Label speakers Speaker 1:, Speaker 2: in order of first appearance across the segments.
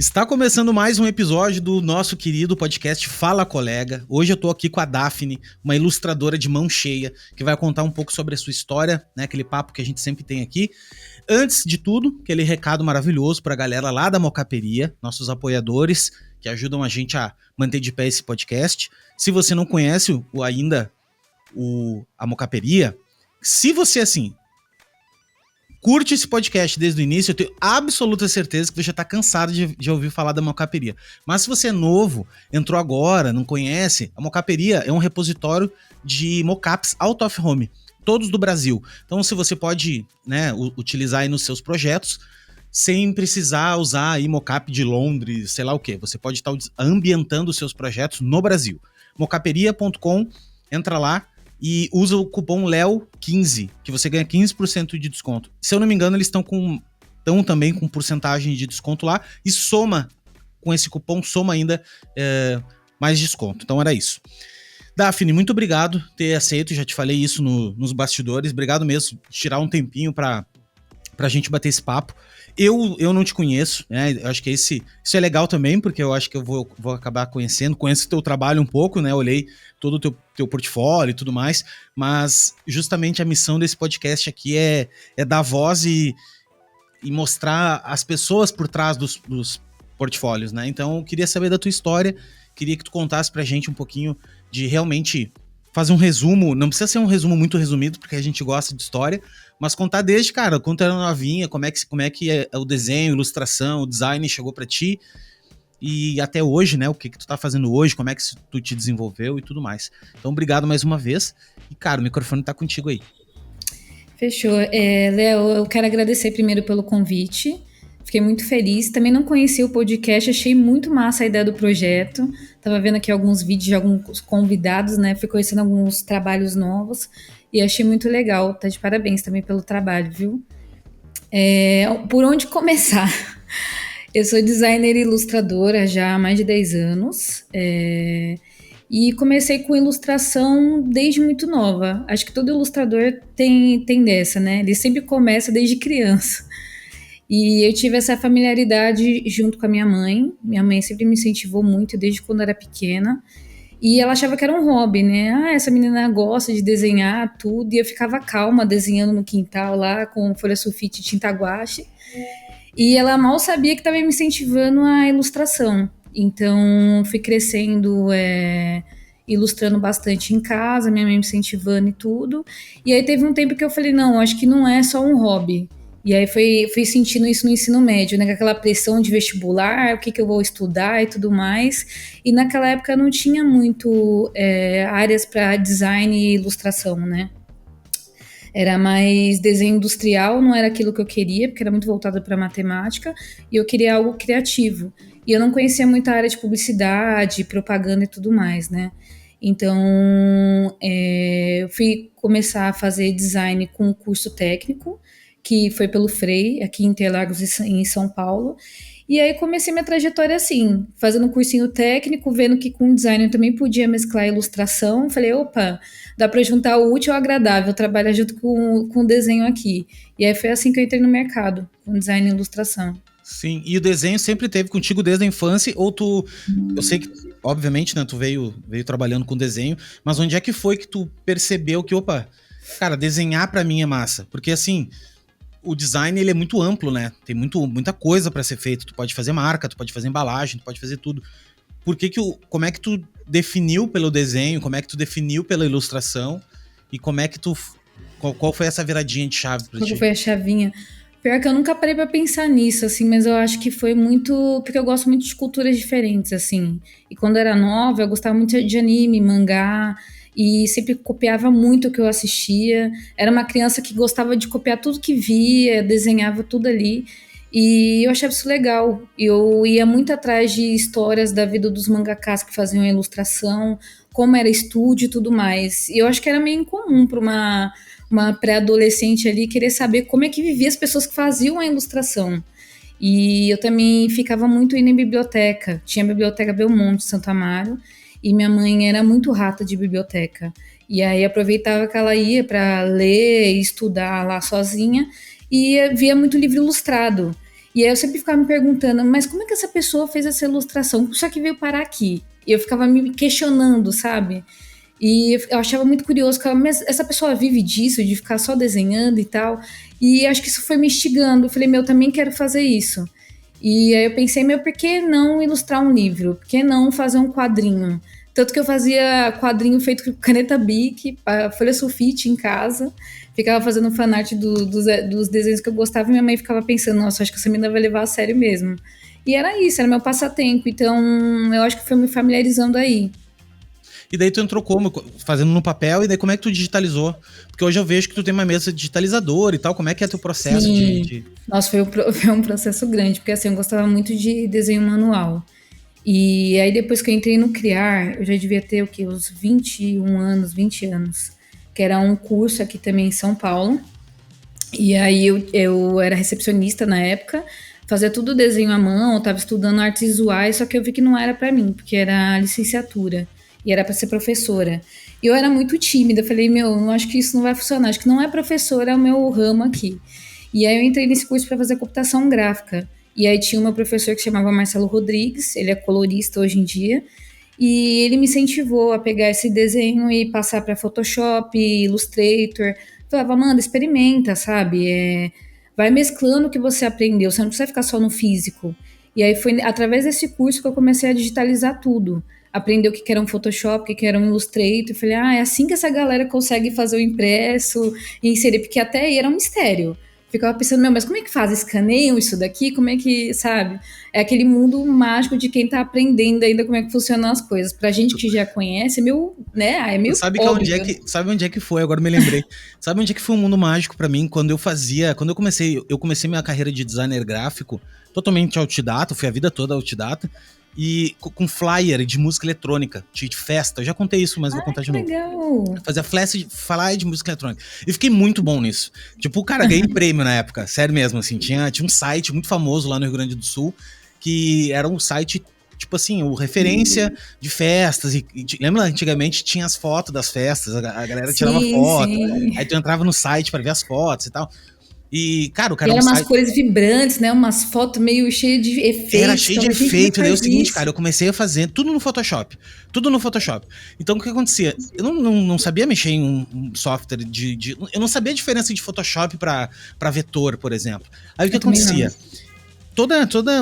Speaker 1: Está começando mais um episódio do nosso querido podcast Fala Colega. Hoje eu tô aqui com a Daphne, uma ilustradora de mão cheia, que vai contar um pouco sobre a sua história, né? Aquele papo que a gente sempre tem aqui. Antes de tudo, aquele recado maravilhoso pra galera lá da Mocaperia, nossos apoiadores, que ajudam a gente a manter de pé esse podcast. Se você não conhece a Mocaperia, se você, assim, curte esse podcast desde o início, eu tenho absoluta certeza que você já tá cansado de ouvir falar da Mocaperia. Mas se você é novo, entrou agora, não conhece, a Mocaperia é um repositório de mockups out of home, todos do Brasil. Então, se você pode, né, utilizar aí nos seus projetos, sem precisar usar aí mockup de Londres, sei lá o quê. Você pode estar ambientando os seus projetos no Brasil. mocaperia.com, entra lá e usa o cupom LEO15, que você ganha 15% de desconto. Se eu não me engano, eles estão também com porcentagem de desconto lá e soma, com esse cupom, soma ainda mais desconto. Então era isso. Daphne, muito obrigado por ter aceito, já te falei isso nos bastidores. Obrigado mesmo por tirar um tempinho pra gente bater esse papo. Eu não te conheço, né? Eu acho que isso é legal também, porque eu acho que eu vou acabar conheço o teu trabalho um pouco, né? Eu olhei todo o teu portfólio e tudo mais, mas justamente a missão desse podcast aqui é dar voz e mostrar as pessoas por trás dos portfólios, né? Então eu queria saber da tua história, queria que tu contasse pra gente um pouquinho de realmente fazer um resumo, não precisa ser um resumo muito resumido, porque a gente gosta de história, mas contar desde, cara, quando tu era novinha, como é que é o desenho, ilustração, o design chegou pra ti, e até hoje, né, o que tu tá fazendo hoje, como é que tu te desenvolveu e tudo mais. Então, obrigado mais uma vez, e, cara, o microfone tá contigo aí.
Speaker 2: Fechou. Léo, eu quero agradecer primeiro pelo convite, fiquei muito feliz. Também não conhecia o podcast, achei muito massa a ideia do projeto. Tava vendo aqui alguns vídeos de alguns convidados, né? Fui conhecendo alguns trabalhos novos e achei muito legal. Tá de parabéns também pelo trabalho, viu? Por onde começar? Eu sou designer e ilustradora já há mais de 10 anos. E comecei com ilustração desde muito nova. Acho que todo ilustrador tem dessa, né? Ele sempre começa desde criança. E eu tive essa familiaridade junto com a minha mãe. Minha mãe sempre me incentivou muito desde quando eu era pequena. E ela achava que era um hobby, né? Ah, essa menina gosta de desenhar tudo. E eu ficava calma desenhando no quintal lá com folha sulfite e tinta guache. E ela mal sabia que estava me incentivando a ilustração. Então, fui crescendo, ilustrando bastante em casa, minha mãe me incentivando e tudo. E aí teve um tempo que eu falei, não, acho que não é só um hobby. E aí fui sentindo isso no ensino médio, né? Com aquela pressão de vestibular, o que eu vou estudar e tudo mais. E naquela época não tinha muito áreas para design e ilustração, né? Era mais desenho industrial, não era aquilo que eu queria, porque era muito voltado para matemática, e eu queria algo criativo. E eu não conhecia muito a área de publicidade, propaganda e tudo mais, né? Então, eu fui começar a fazer design com um curso técnico, que foi pelo Frei, aqui em Interlagos, em São Paulo. E aí comecei minha trajetória assim, fazendo um cursinho técnico, vendo que com design eu também podia mesclar ilustração. Falei, opa, dá para juntar o útil ao agradável, trabalhar junto com o desenho aqui. E aí foi assim que eu entrei no mercado, com design e ilustração.
Speaker 1: Sim, e o desenho sempre teve contigo desde a infância, ou tu... Eu sei que, obviamente, né, tu veio trabalhando com desenho, mas onde é que foi que tu percebeu que, opa, cara, desenhar pra mim é massa? Porque, assim, o design, ele é muito amplo, né? Tem muita coisa pra ser feito. Tu pode fazer marca, tu pode fazer embalagem, tu pode fazer tudo. Como é que tu definiu pelo desenho, como é que tu definiu pela ilustração, e como é que tu... Qual foi essa viradinha de chave pra ti?
Speaker 2: Qual foi a chavinha? Pior que eu nunca parei pra pensar nisso, assim, mas eu acho que foi muito... Porque eu gosto muito de culturas diferentes, assim. E quando eu era nova, eu gostava muito de anime, mangá, e sempre copiava muito o que eu assistia. Era uma criança que gostava de copiar tudo que via, desenhava tudo ali. E eu achava isso legal. Eu ia muito atrás de histórias da vida dos mangakás que faziam a ilustração, como era estúdio e tudo mais. E eu acho que era meio incomum para uma pré-adolescente ali querer saber como é que vivia as pessoas que faziam a ilustração. E eu também ficava muito indo em biblioteca. Tinha a Biblioteca Belmonte, Santo Amaro, e minha mãe era muito rata de biblioteca. E aí aproveitava que ela ia para ler e estudar lá sozinha, e via muito livro ilustrado. E aí eu sempre ficava me perguntando, mas como é que essa pessoa fez essa ilustração? Só que veio parar aqui. E eu ficava me questionando, sabe? E eu achava muito curioso, mas essa pessoa vive disso, de ficar só desenhando e tal. E acho que isso foi me instigando. Eu falei, meu, eu também quero fazer isso. E aí eu pensei, meu, por que não ilustrar um livro? Por que não fazer um quadrinho? Tanto que eu fazia quadrinho feito com caneta Bic, folha sulfite em casa. Ficava fazendo fanart dos desenhos que eu gostava e minha mãe ficava pensando, nossa, acho que essa menina vai levar a sério mesmo. E era isso, era meu passatempo. Então eu acho que foi me familiarizando aí.
Speaker 1: E daí tu entrou como? Fazendo no papel, e daí como é que tu digitalizou? Porque hoje eu vejo que tu tem uma mesa digitalizadora e tal, como é que é teu processo de...
Speaker 2: Nossa, foi um processo grande, porque assim, eu gostava muito de desenho manual. E aí depois que eu entrei no Criar, eu já devia ter o quê? Uns 21 anos, 20 anos. Que era um curso aqui também em São Paulo. E aí eu era recepcionista na época, fazia tudo desenho à mão, eu tava estudando artes visuais, só que eu vi que não era para mim, porque era licenciatura e era para ser professora. E eu era muito tímida, falei, meu, eu acho que isso não vai funcionar, acho que não é professora, é o meu ramo aqui. E aí eu entrei nesse curso para fazer computação gráfica. E aí tinha uma professor que chamava Marcelo Rodrigues, ele é colorista hoje em dia, e ele me incentivou a pegar esse desenho e passar para Photoshop, Illustrator. Falava, Amanda, experimenta, sabe? Vai mesclando o que você aprendeu, você não precisa ficar só no físico. E aí foi através desse curso que eu comecei a digitalizar tudo. Aprender o que era um Photoshop, o que era um Illustrator. Eu falei, é assim que essa galera consegue fazer o impresso e inserir, porque até aí era um mistério. Ficava pensando, meu, mas como é que faz? Escaneiam isso daqui? Como é que, sabe? É aquele mundo mágico de quem tá aprendendo ainda como é que funcionam as coisas. Pra gente que já conhece, é meio, né? É meio
Speaker 1: Sabe
Speaker 2: óbvio.
Speaker 1: Sabe onde é que foi? Agora me lembrei. Sabe onde é que foi um mundo mágico pra mim? Quando eu comecei minha carreira de designer gráfico, totalmente autodidata, fui a vida toda autodidata, e com flyer de música eletrônica, de festa. Eu já contei isso, mas vou contar de novo.
Speaker 2: Legal.
Speaker 1: Fazia flyer de música eletrônica. E fiquei muito bom nisso. Tipo, cara, ganhei prêmio na época. Sério mesmo, assim. Tinha um site muito famoso lá no Rio Grande do Sul, que era um site, tipo assim, o referência de festas. Lembra, antigamente tinha as fotos das festas, a galera tirava foto.
Speaker 2: Sim.
Speaker 1: Aí tu entrava no site pra ver as fotos e tal. E, cara, o
Speaker 2: E
Speaker 1: cara
Speaker 2: eram
Speaker 1: um
Speaker 2: umas
Speaker 1: site...
Speaker 2: cores vibrantes, né? Umas fotos meio cheias de efeitos.
Speaker 1: Era cheio de
Speaker 2: Então, gente, como é que
Speaker 1: efeito. Daí é o
Speaker 2: faz
Speaker 1: seguinte,
Speaker 2: isso?
Speaker 1: cara, eu comecei a fazer tudo no Photoshop. Tudo no Photoshop. Então, o que acontecia? Eu não sabia mexer em um software eu não sabia a diferença de Photoshop pra vetor, por exemplo. Aí o que
Speaker 2: Eu também
Speaker 1: acontecia?
Speaker 2: não.
Speaker 1: Todo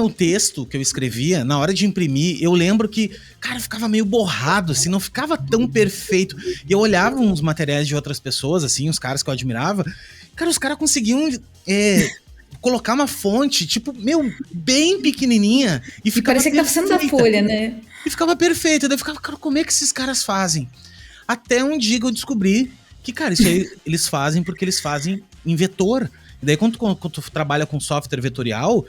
Speaker 1: o texto que eu escrevia, na hora de imprimir, eu lembro que, cara, ficava meio borrado, assim, não ficava tão perfeito. E eu olhava uns materiais de outras pessoas, assim, os caras que eu admirava, cara, os caras conseguiam colocar uma fonte, tipo, meu, bem pequenininha, e ficava
Speaker 2: Parecia que tava saindo da folha, né?
Speaker 1: E ficava perfeita. Daí eu ficava, cara, como é que esses caras fazem? Até um dia que eu descobri que, cara, isso aí eles fazem porque eles fazem em vetor. E daí quando tu trabalha com software vetorial,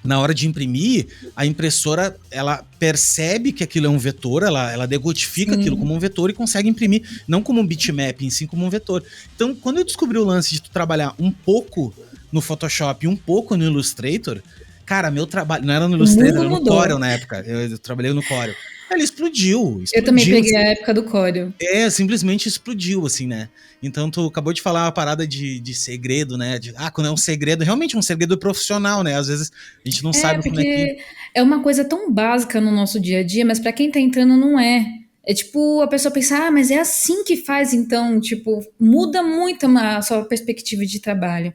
Speaker 1: na hora de imprimir, a impressora, ela percebe que aquilo é um vetor, ela decodifica aquilo como um vetor e consegue imprimir, não como um bitmap, em si como um vetor. Então, quando eu descobri o lance de tu trabalhar um pouco no Photoshop e um pouco no Illustrator, cara, meu trabalho, não era no Illustrator, era no Corel na época, eu trabalhei no Corel. Ele explodiu.
Speaker 2: Eu também peguei
Speaker 1: Assim.
Speaker 2: a época do Corel.
Speaker 1: Simplesmente explodiu, assim, né? Então, tu acabou de falar uma parada de segredo, né? Quando é um segredo, realmente um segredo profissional, né? Às vezes a gente não sabe como é que...
Speaker 2: Porque é uma coisa tão básica no nosso dia a dia, mas pra quem tá entrando não é. É tipo a pessoa pensar, mas é assim que faz, então, tipo, muda muito a sua perspectiva de trabalho.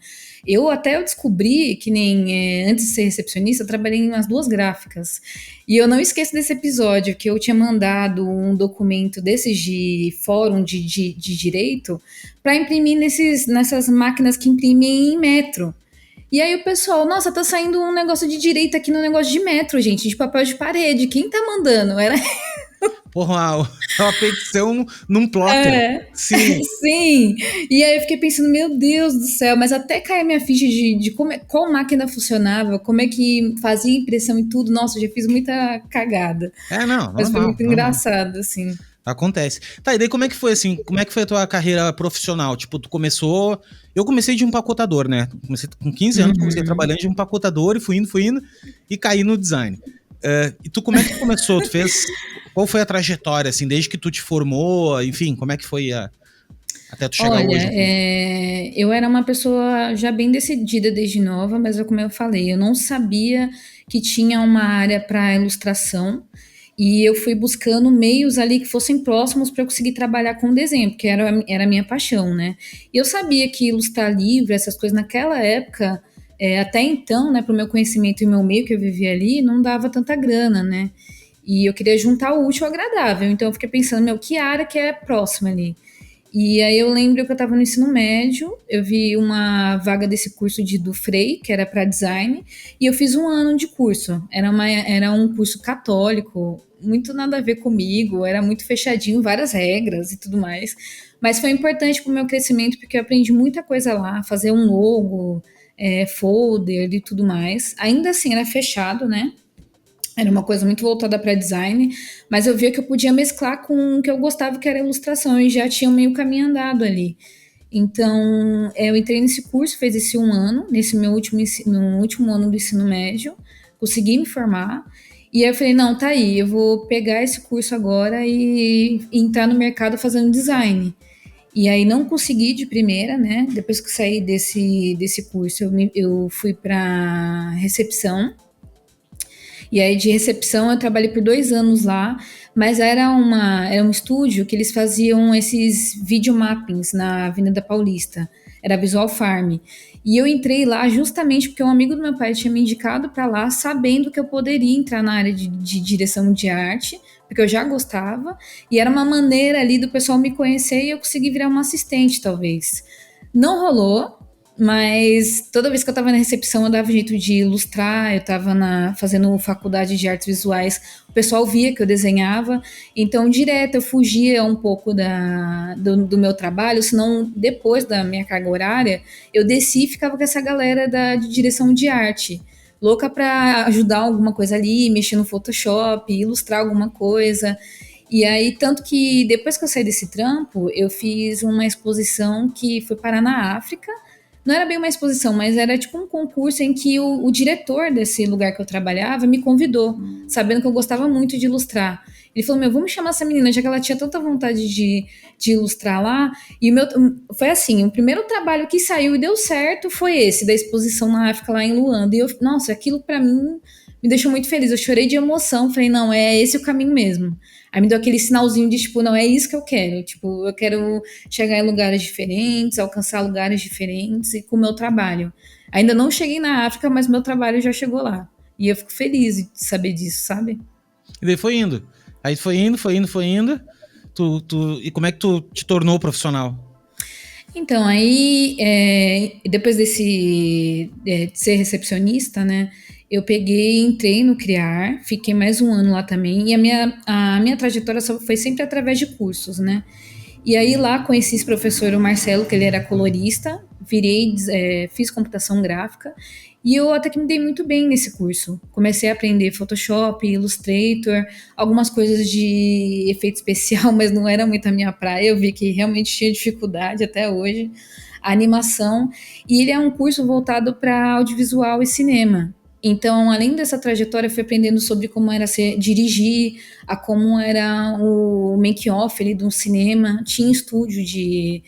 Speaker 2: Eu descobri que nem antes de ser recepcionista, eu trabalhei em umas 2 gráficas. E eu não esqueço desse episódio que eu tinha mandado um documento desses de fórum de direito para imprimir nessas máquinas que imprimem em metro. E aí o pessoal, nossa, tá saindo um negócio de direito aqui no negócio de metro, gente, de papel de parede. Quem tá mandando? Era
Speaker 1: Porra, uma petição num plotter. Sim.
Speaker 2: Sim. E aí eu fiquei pensando, meu Deus do céu, mas até cair a minha ficha de qual máquina funcionava, como é que fazia impressão e tudo. Nossa, eu já fiz muita cagada.
Speaker 1: Não,
Speaker 2: Mas foi
Speaker 1: normal,
Speaker 2: muito
Speaker 1: normal.
Speaker 2: engraçado, assim.
Speaker 1: Acontece. Tá, e daí como é que foi, assim? Como é que foi a tua carreira profissional? Tipo, tu começou... Eu comecei de empacotador, né? Comecei com 15 anos, comecei trabalhando de empacotador e fui indo, e caí no design. E tu, como é que tu começou? Tu fez... Qual foi a trajetória, assim, desde que tu te formou? Enfim, como é que foi a... Até tu chegar
Speaker 2: Olha,
Speaker 1: hoje aqui.
Speaker 2: eu era uma pessoa já bem decidida desde nova, mas como eu falei, eu não sabia que tinha uma área para ilustração e eu fui buscando meios ali que fossem próximos para eu conseguir trabalhar com desenho, porque era a minha paixão, né? E eu sabia que ilustrar livro, essas coisas naquela época, até então, né, para o meu conhecimento e meu meio que eu vivia ali, não dava tanta grana, né? E eu queria juntar o útil ao agradável, então eu fiquei pensando, meu, que área que é próxima ali? E aí eu lembro que eu estava no ensino médio, eu vi uma vaga desse curso do Frei, que era para design, e eu fiz um ano de curso. Era um curso católico, muito nada a ver comigo, era muito fechadinho, várias regras e tudo mais. Mas foi importante para o meu crescimento, porque eu aprendi muita coisa lá, fazer um logo, folder e tudo mais. Ainda assim era fechado, né? Era uma coisa muito voltada para design, mas eu via que eu podia mesclar com o que eu gostava, que era ilustração, e já tinha meio caminho andado ali. Então, eu entrei nesse curso, fez esse um ano, nesse meu no último ano do ensino médio, consegui me formar, e aí eu falei, não, tá aí, eu vou pegar esse curso agora e entrar no mercado fazendo design. E aí não consegui de primeira, né? Depois que saí desse curso, eu fui para recepção, e aí, de recepção, eu trabalhei por 2 anos lá, mas era um estúdio que eles faziam esses videomappings na Avenida Paulista. Era Visual Farm. E eu entrei lá justamente porque um amigo do meu pai tinha me indicado para lá, sabendo que eu poderia entrar na área de direção de arte, porque eu já gostava, e era uma maneira ali do pessoal me conhecer e eu conseguir virar uma assistente, talvez. Não rolou, mas toda vez que eu estava na recepção, eu dava jeito de ilustrar, eu estava fazendo faculdade de artes visuais, o pessoal via que eu desenhava, então direto eu fugia um pouco do meu trabalho, senão depois da minha carga horária, eu desci e ficava com essa galera de direção de arte, louca para ajudar alguma coisa ali, mexer no Photoshop, ilustrar alguma coisa. E aí, tanto que depois que eu saí desse trampo, eu fiz uma exposição que foi parar na África. Não era bem uma exposição, mas era tipo um concurso em que o diretor desse lugar que eu trabalhava me convidou, sabendo que eu gostava muito de ilustrar. Ele falou, meu, vamos chamar essa menina, já que ela tinha tanta vontade de ilustrar lá. E foi assim, o primeiro trabalho que saiu e deu certo foi esse, da exposição na África, lá em Luanda. E nossa, aquilo pra mim me deixou muito feliz. Eu chorei de emoção, falei, não, é esse o caminho mesmo. Aí me deu aquele sinalzinho de, tipo, não, é isso que eu quero. Tipo, eu quero chegar em lugares diferentes, alcançar lugares diferentes e com o meu trabalho. Ainda não cheguei na África, mas meu trabalho já chegou lá. E eu fico feliz de saber disso, sabe?
Speaker 1: E daí foi indo. Aí foi indo. E como é que tu te tornou profissional?
Speaker 2: Então, aí, depois de ser recepcionista, né, eu peguei, entrei no Criar, fiquei mais um ano lá também, e a minha trajetória foi sempre através de cursos, né. E aí lá conheci esse professor, o Marcelo, que ele era colorista, fiz computação gráfica, e eu até que me dei muito bem nesse curso. Comecei a aprender Photoshop, Illustrator, algumas coisas de efeito especial, mas não era muito a minha praia. Eu vi que realmente tinha dificuldade até hoje. A animação. E ele é um curso voltado para audiovisual e cinema. Então, além dessa trajetória, eu fui aprendendo sobre como era dirigir, a como era o make-off ali de um cinema. Tinha estúdio de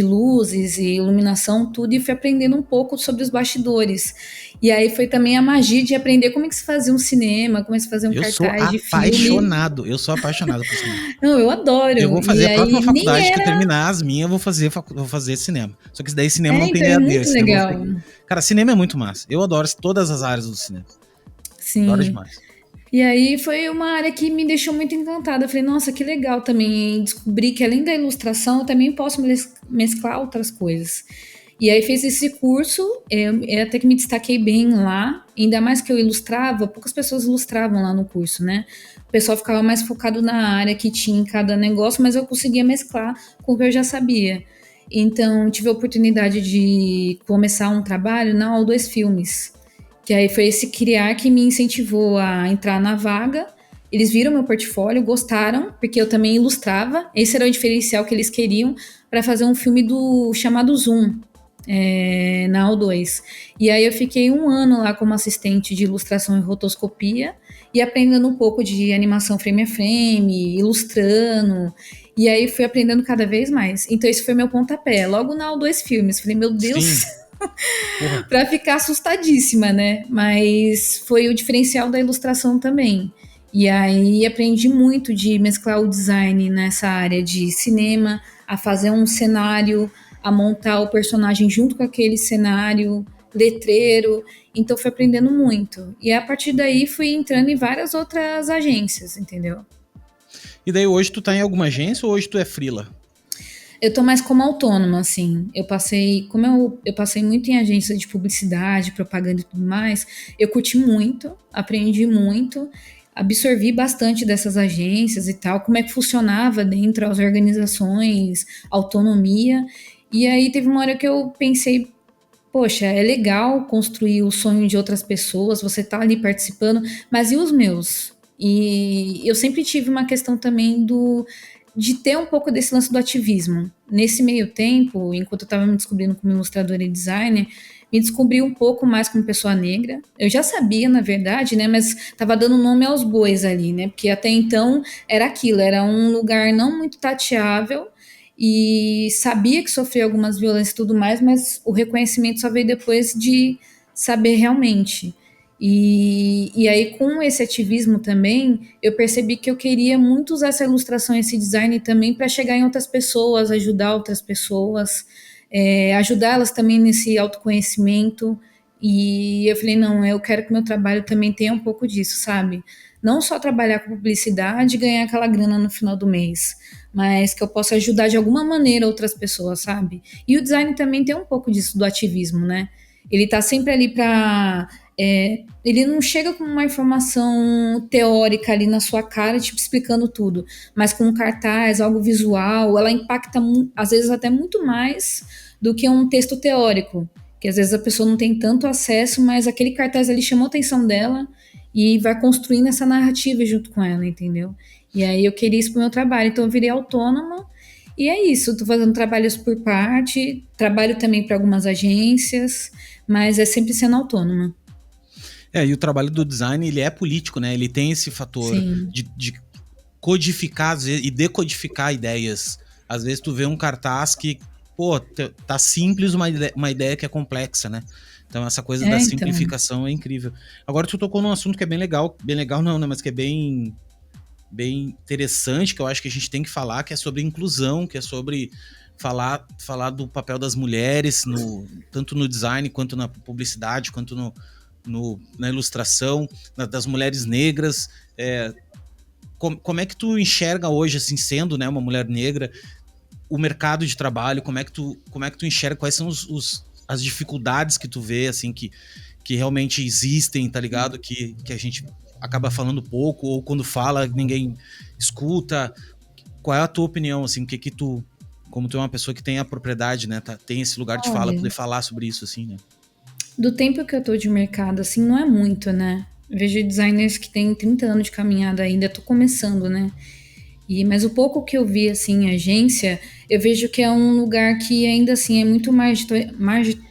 Speaker 2: luzes e iluminação, tudo, e fui aprendendo um pouco sobre os bastidores. E aí foi também a magia de aprender como é que se fazia um cinema, como é que se fazia um
Speaker 1: Eu sou
Speaker 2: cartaz de filme.
Speaker 1: apaixonado. Eu sou apaixonado por cinema.
Speaker 2: Não, eu
Speaker 1: Eu
Speaker 2: adoro.
Speaker 1: vou fazer
Speaker 2: E
Speaker 1: a próxima
Speaker 2: aí nem
Speaker 1: faculdade que eu
Speaker 2: era.
Speaker 1: terminar as minhas, eu vou fazer cinema. Só que daí cinema não tem
Speaker 2: Então é
Speaker 1: EAD,
Speaker 2: muito
Speaker 1: cinema eu vou
Speaker 2: legal.
Speaker 1: ter que... Cara, cinema é muito massa. Eu adoro todas as áreas do cinema. Adoro
Speaker 2: Sim.
Speaker 1: demais.
Speaker 2: E aí foi uma área que me deixou muito encantada. Eu falei, nossa, que legal também descobrir que além da ilustração eu também posso mesclar outras coisas. E aí fiz esse curso, eu até que me destaquei bem lá, ainda mais que eu ilustrava, poucas pessoas ilustravam lá no curso, né? O pessoal ficava mais focado na área que tinha em cada negócio, mas eu conseguia mesclar com o que eu já sabia. Então, tive a oportunidade de começar um trabalho na O2 Filmes, que aí foi esse criar que me incentivou a entrar na vaga. Eles viram meu portfólio, gostaram, porque eu também ilustrava. Esse era o diferencial que eles queriam para fazer um filme chamado Zoom, na O2. E aí eu fiquei um ano lá como assistente de ilustração e rotoscopia e aprendendo um pouco de animação frame a frame, ilustrando. E aí fui aprendendo cada vez mais. Então esse foi meu pontapé. Logo na dois filmes, falei, meu Deus,
Speaker 1: Sim, porra.
Speaker 2: para ficar assustadíssima, né? Mas foi o diferencial da ilustração também. E aí aprendi muito de mesclar o design nessa área de cinema, a fazer um cenário, a montar o personagem junto com aquele cenário, letreiro. Então fui aprendendo muito. E a partir daí fui entrando em várias outras agências, entendeu?
Speaker 1: E daí hoje tu tá em alguma agência ou hoje tu é freela?
Speaker 2: Eu tô mais como autônoma, assim. Eu passei, como eu passei muito em agência de publicidade, propaganda e tudo mais, eu curti muito, aprendi muito, absorvi bastante dessas agências e tal, como é que funcionava dentro das organizações, autonomia. E aí teve uma hora que eu pensei, poxa, é legal construir o sonho de outras pessoas, você tá ali participando, mas e os meus? E eu sempre tive uma questão também de ter um pouco desse lance do ativismo. Nesse meio tempo, enquanto eu estava me descobrindo como ilustradora e designer, me descobri um pouco mais como pessoa negra. Eu já sabia, na verdade, né, mas estava dando nome aos bois ali, né? Porque até então era aquilo, era um lugar não muito tateável e sabia que sofria algumas violências e tudo mais, mas o reconhecimento só veio depois de saber realmente. E aí, com esse ativismo também, eu percebi que eu queria muito usar essa ilustração, esse design também para chegar em outras pessoas, ajudar outras pessoas, ajudá-las também nesse autoconhecimento. E eu falei, não, eu quero que meu trabalho também tenha um pouco disso, sabe? Não só trabalhar com publicidade e ganhar aquela grana no final do mês, mas que eu possa ajudar de alguma maneira outras pessoas, sabe? E o design também tem um pouco disso do ativismo, né? Ele tá sempre ali para ele não chega com uma informação teórica ali na sua cara, tipo, explicando tudo, mas com um cartaz, algo visual, ela impacta, às vezes, até muito mais do que um texto teórico, que às vezes a pessoa não tem tanto acesso, mas aquele cartaz ali chamou a atenção dela e vai construindo essa narrativa junto com ela, entendeu? E aí eu queria isso pro meu trabalho, então eu virei autônoma, e é isso, estou fazendo trabalhos por parte, trabalho também para algumas agências, mas é sempre sendo autônoma.
Speaker 1: E o trabalho do design, ele é político, né? Ele tem esse fator
Speaker 2: Sim.
Speaker 1: de codificar e decodificar ideias. Às vezes tu vê um cartaz que, pô, tá simples uma ideia que é complexa, né? Então essa coisa da
Speaker 2: Então.
Speaker 1: simplificação é incrível. Agora tu tocou num assunto que é bem legal não, né? Mas que é bem interessante, que eu acho que a gente tem que falar, que é sobre inclusão, que é sobre falar do papel das mulheres, tanto no design, quanto na publicidade, quanto na ilustração, das mulheres negras. Como é que tu enxerga hoje, assim, sendo, né, uma mulher negra, o mercado de trabalho? Como é que tu enxerga, quais são as dificuldades que tu vê, assim, que realmente existem, tá ligado? Que a gente acaba falando pouco, ou quando fala, ninguém escuta. Qual é a tua opinião, assim, como tu é uma pessoa que tem a propriedade, né, tem esse lugar de fala,
Speaker 2: Olha,
Speaker 1: poder falar sobre isso, assim, né?
Speaker 2: do tempo que eu tô de mercado, assim, não é muito, né? Vejo designers que têm 30 anos de caminhada ainda, tô começando, né? Mas o pouco que eu vi, assim, em agência, eu vejo que é um lugar que ainda, assim, é muito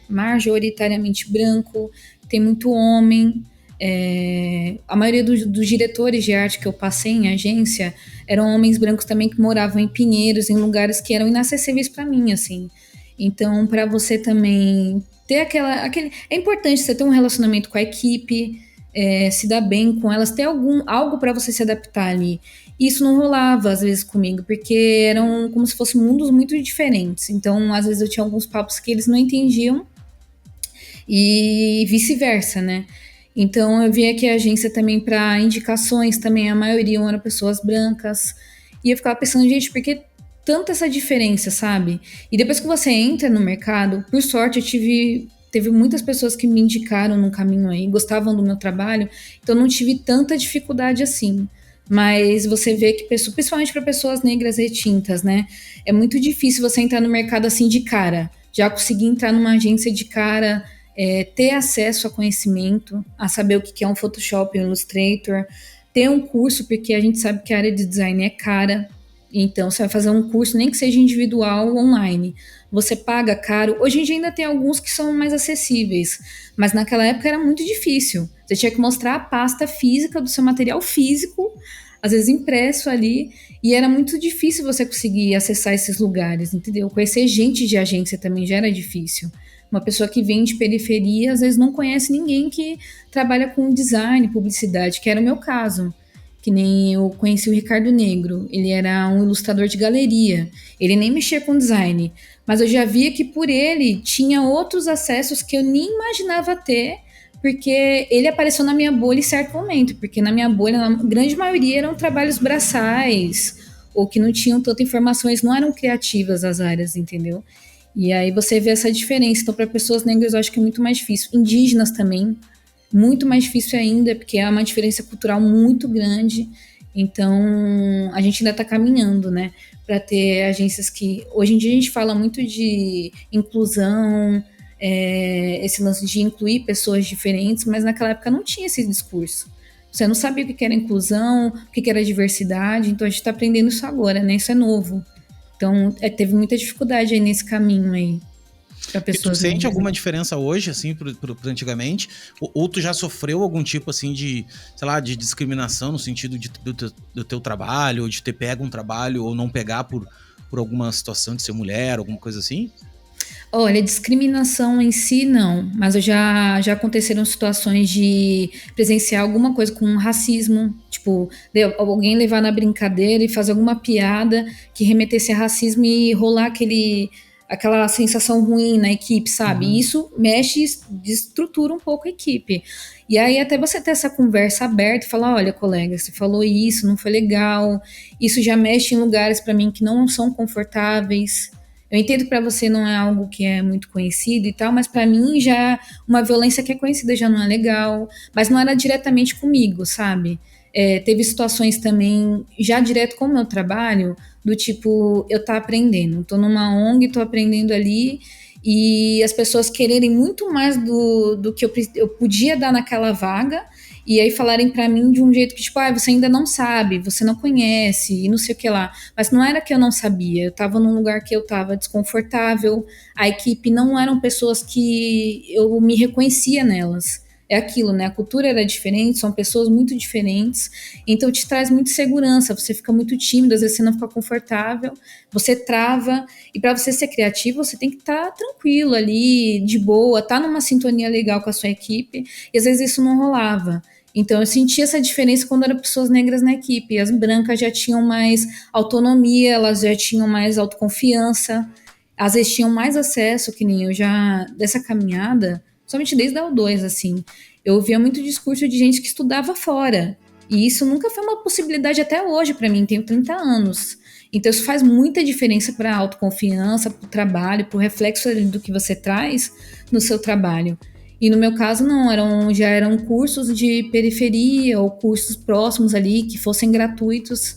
Speaker 2: majoritariamente branco, tem muito homem. A maioria dos diretores de arte que eu passei em agência eram homens brancos também que moravam em Pinheiros, em lugares que eram inacessíveis para mim, assim. Então, para você também ter aquele. É importante você ter um relacionamento com a equipe, se dar bem com elas, ter algo para você se adaptar ali. Isso não rolava às vezes comigo, porque eram como se fossem mundos muito diferentes. Então, às vezes eu tinha alguns papos que eles não entendiam e vice-versa, né? Então, eu via que a agência também para indicações também a maioria eram pessoas brancas. E eu ficava pensando, gente, por que tanta essa diferença, sabe? E depois que você entra no mercado, por sorte teve muitas pessoas que me indicaram no caminho aí, gostavam do meu trabalho, então não tive tanta dificuldade assim. Mas você vê que, principalmente para pessoas negras retintas, né? É muito difícil você entrar no mercado assim de cara. Já conseguir entrar numa agência de cara, ter acesso a conhecimento, a saber o que é um Photoshop, um Illustrator, ter um curso, porque a gente sabe que a área de design é cara. Então, você vai fazer um curso, nem que seja individual, online. Você paga caro. Hoje em dia ainda tem alguns que são mais acessíveis, mas naquela época era muito difícil. Você tinha que mostrar a pasta física do seu material físico, às vezes impresso ali, e era muito difícil você conseguir acessar esses lugares, entendeu? Conhecer gente de agência também já era difícil. Uma pessoa que vem de periferia, às vezes não conhece ninguém que trabalha com design, publicidade, que era o meu caso. Que nem eu conheci o Ricardo Negro, ele era um ilustrador de galeria, ele nem mexia com design, mas eu já via que por ele tinha outros acessos que eu nem imaginava ter, porque ele apareceu na minha bolha em certo momento, porque na minha bolha, a grande maioria eram trabalhos braçais, ou que não tinham tanta informações, não eram criativas as áreas, entendeu? E aí você vê essa diferença. Então, para pessoas negras, eu acho que é muito mais difícil. Indígenas também, muito mais difícil ainda, porque é uma diferença cultural muito grande. Então, a gente ainda está caminhando, né, para ter agências que. Hoje em dia a gente fala muito de inclusão, esse lance de incluir pessoas diferentes, mas naquela época não tinha esse discurso. Você não sabia o que era inclusão, o que era diversidade, então a gente está aprendendo isso agora, né? Isso é novo. Então, teve muita dificuldade aí nesse caminho aí.
Speaker 1: E tu sente alguma diferença hoje, assim, pro antigamente? Ou tu já sofreu algum tipo, assim, de, sei lá, de discriminação no sentido do teu trabalho, ou de ter pego um trabalho ou não pegar por alguma situação de ser mulher, alguma coisa assim?
Speaker 2: Olha, discriminação em si não, mas eu já aconteceram situações de presenciar alguma coisa com racismo, tipo, alguém levar na brincadeira e fazer alguma piada que remetesse a racismo e rolar aquela sensação ruim na equipe, sabe? E isso mexe, desestrutura um pouco a equipe. E aí até você ter essa conversa aberta e falar, olha, colega, você falou isso, não foi legal, isso já mexe em lugares para mim que não são confortáveis. Eu entendo que para você não é algo que é muito conhecido e tal, mas para mim já uma violência que é conhecida já não é legal, mas não era diretamente comigo, sabe? Teve situações também, já direto com o meu trabalho, do tipo, eu tá aprendendo, tô numa ONG, tô aprendendo ali, e as pessoas quererem muito mais do que eu podia dar naquela vaga, e aí falarem para mim de um jeito que, tipo, você ainda não sabe, você não conhece, e não sei o que lá. Mas não era que eu não sabia, eu tava num lugar que eu tava desconfortável, a equipe não eram pessoas que eu me reconhecia nelas. É aquilo, né? A cultura era diferente, são pessoas muito diferentes, então te traz muita segurança, você fica muito tímido, às vezes você não fica confortável, você trava, e para você ser criativo, você tem que estar tranquilo ali, de boa, tá numa sintonia legal com a sua equipe, e às vezes isso não rolava. Então eu senti essa diferença quando eram pessoas negras na equipe. As brancas já tinham mais autonomia, elas já tinham mais autoconfiança, às vezes tinham mais acesso, que nem eu já, dessa caminhada, somente desde a U2, assim, eu ouvia muito discurso de gente que estudava fora. E isso nunca foi uma possibilidade até hoje para mim, tenho 30 anos. Então isso faz muita diferença para a autoconfiança, para o trabalho, para o reflexo do que você traz no seu trabalho. E no meu caso, não, já eram cursos de periferia ou cursos próximos ali que fossem gratuitos,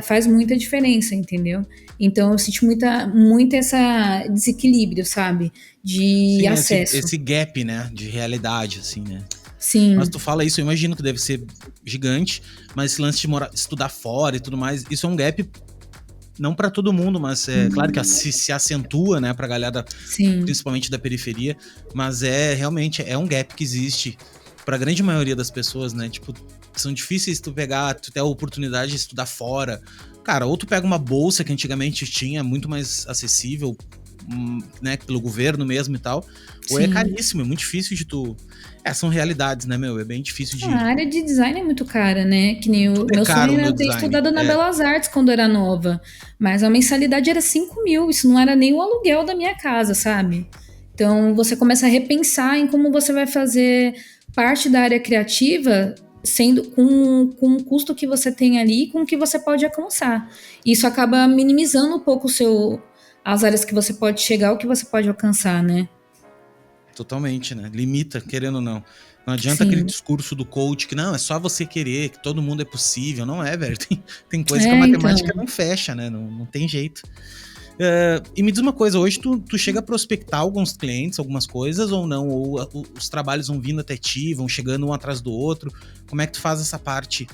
Speaker 2: faz muita diferença, entendeu? Então eu senti muito essa desequilíbrio, sabe? De
Speaker 1: Sim,
Speaker 2: acesso.
Speaker 1: esse gap, né, de realidade, assim, né?
Speaker 2: Sim.
Speaker 1: Mas tu fala isso, eu imagino que deve ser gigante, mas esse lance de estudar fora e tudo mais, isso é um gap não para todo mundo, mas é claro que se acentua, né, pra galera,
Speaker 2: Sim.
Speaker 1: principalmente da periferia, mas realmente é um gap que existe pra grande maioria das pessoas, né, tipo, são difíceis tu ter a oportunidade de estudar fora, cara, ou tu pega uma bolsa que antigamente tinha, muito mais acessível, né, pelo governo mesmo e tal, ou é caríssimo, é muito difícil de tu... são realidades, né, meu, é bem difícil de...
Speaker 2: A área de design é muito cara, né, que nem meu sonho era ter estudado na Belas Artes quando eu era nova, mas a mensalidade era 5 mil, isso não era nem o aluguel da minha casa, sabe? Então você começa a repensar em como você vai fazer parte da área criativa sendo com o custo que você tem ali, com o que você pode alcançar. Isso acaba minimizando um pouco as áreas que você pode chegar, o que você pode alcançar, né?
Speaker 1: Totalmente, né? Limita, querendo ou não. Não adianta aquele discurso do coach que não, é só você querer, que todo mundo é possível. Não é, velho. Tem coisa que a matemática não fecha, né? Não tem jeito. E me diz uma coisa, hoje tu chega a prospectar alguns clientes, algumas coisas ou não? Ou os trabalhos vão vindo até ti, vão chegando um atrás do outro? Como é que tu faz essa parte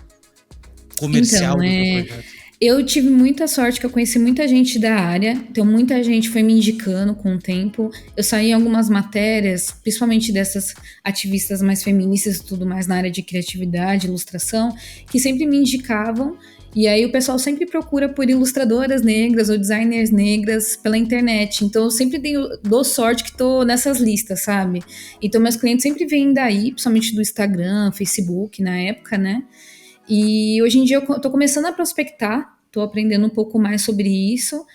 Speaker 1: comercial do teu projeto?
Speaker 2: Eu tive muita sorte que eu conheci muita gente da área, então muita gente foi me indicando com o tempo. Eu saí em algumas matérias, principalmente dessas ativistas mais feministas e tudo mais na área de criatividade, ilustração, que sempre me indicavam. E aí o pessoal sempre procura por ilustradoras negras ou designers negras pela internet. Então eu sempre dou sorte que tô nessas listas, sabe? Então meus clientes sempre vêm daí, principalmente do Instagram, Facebook na época, né? E hoje em dia eu tô começando a prospectar, tô aprendendo um pouco mais sobre isso,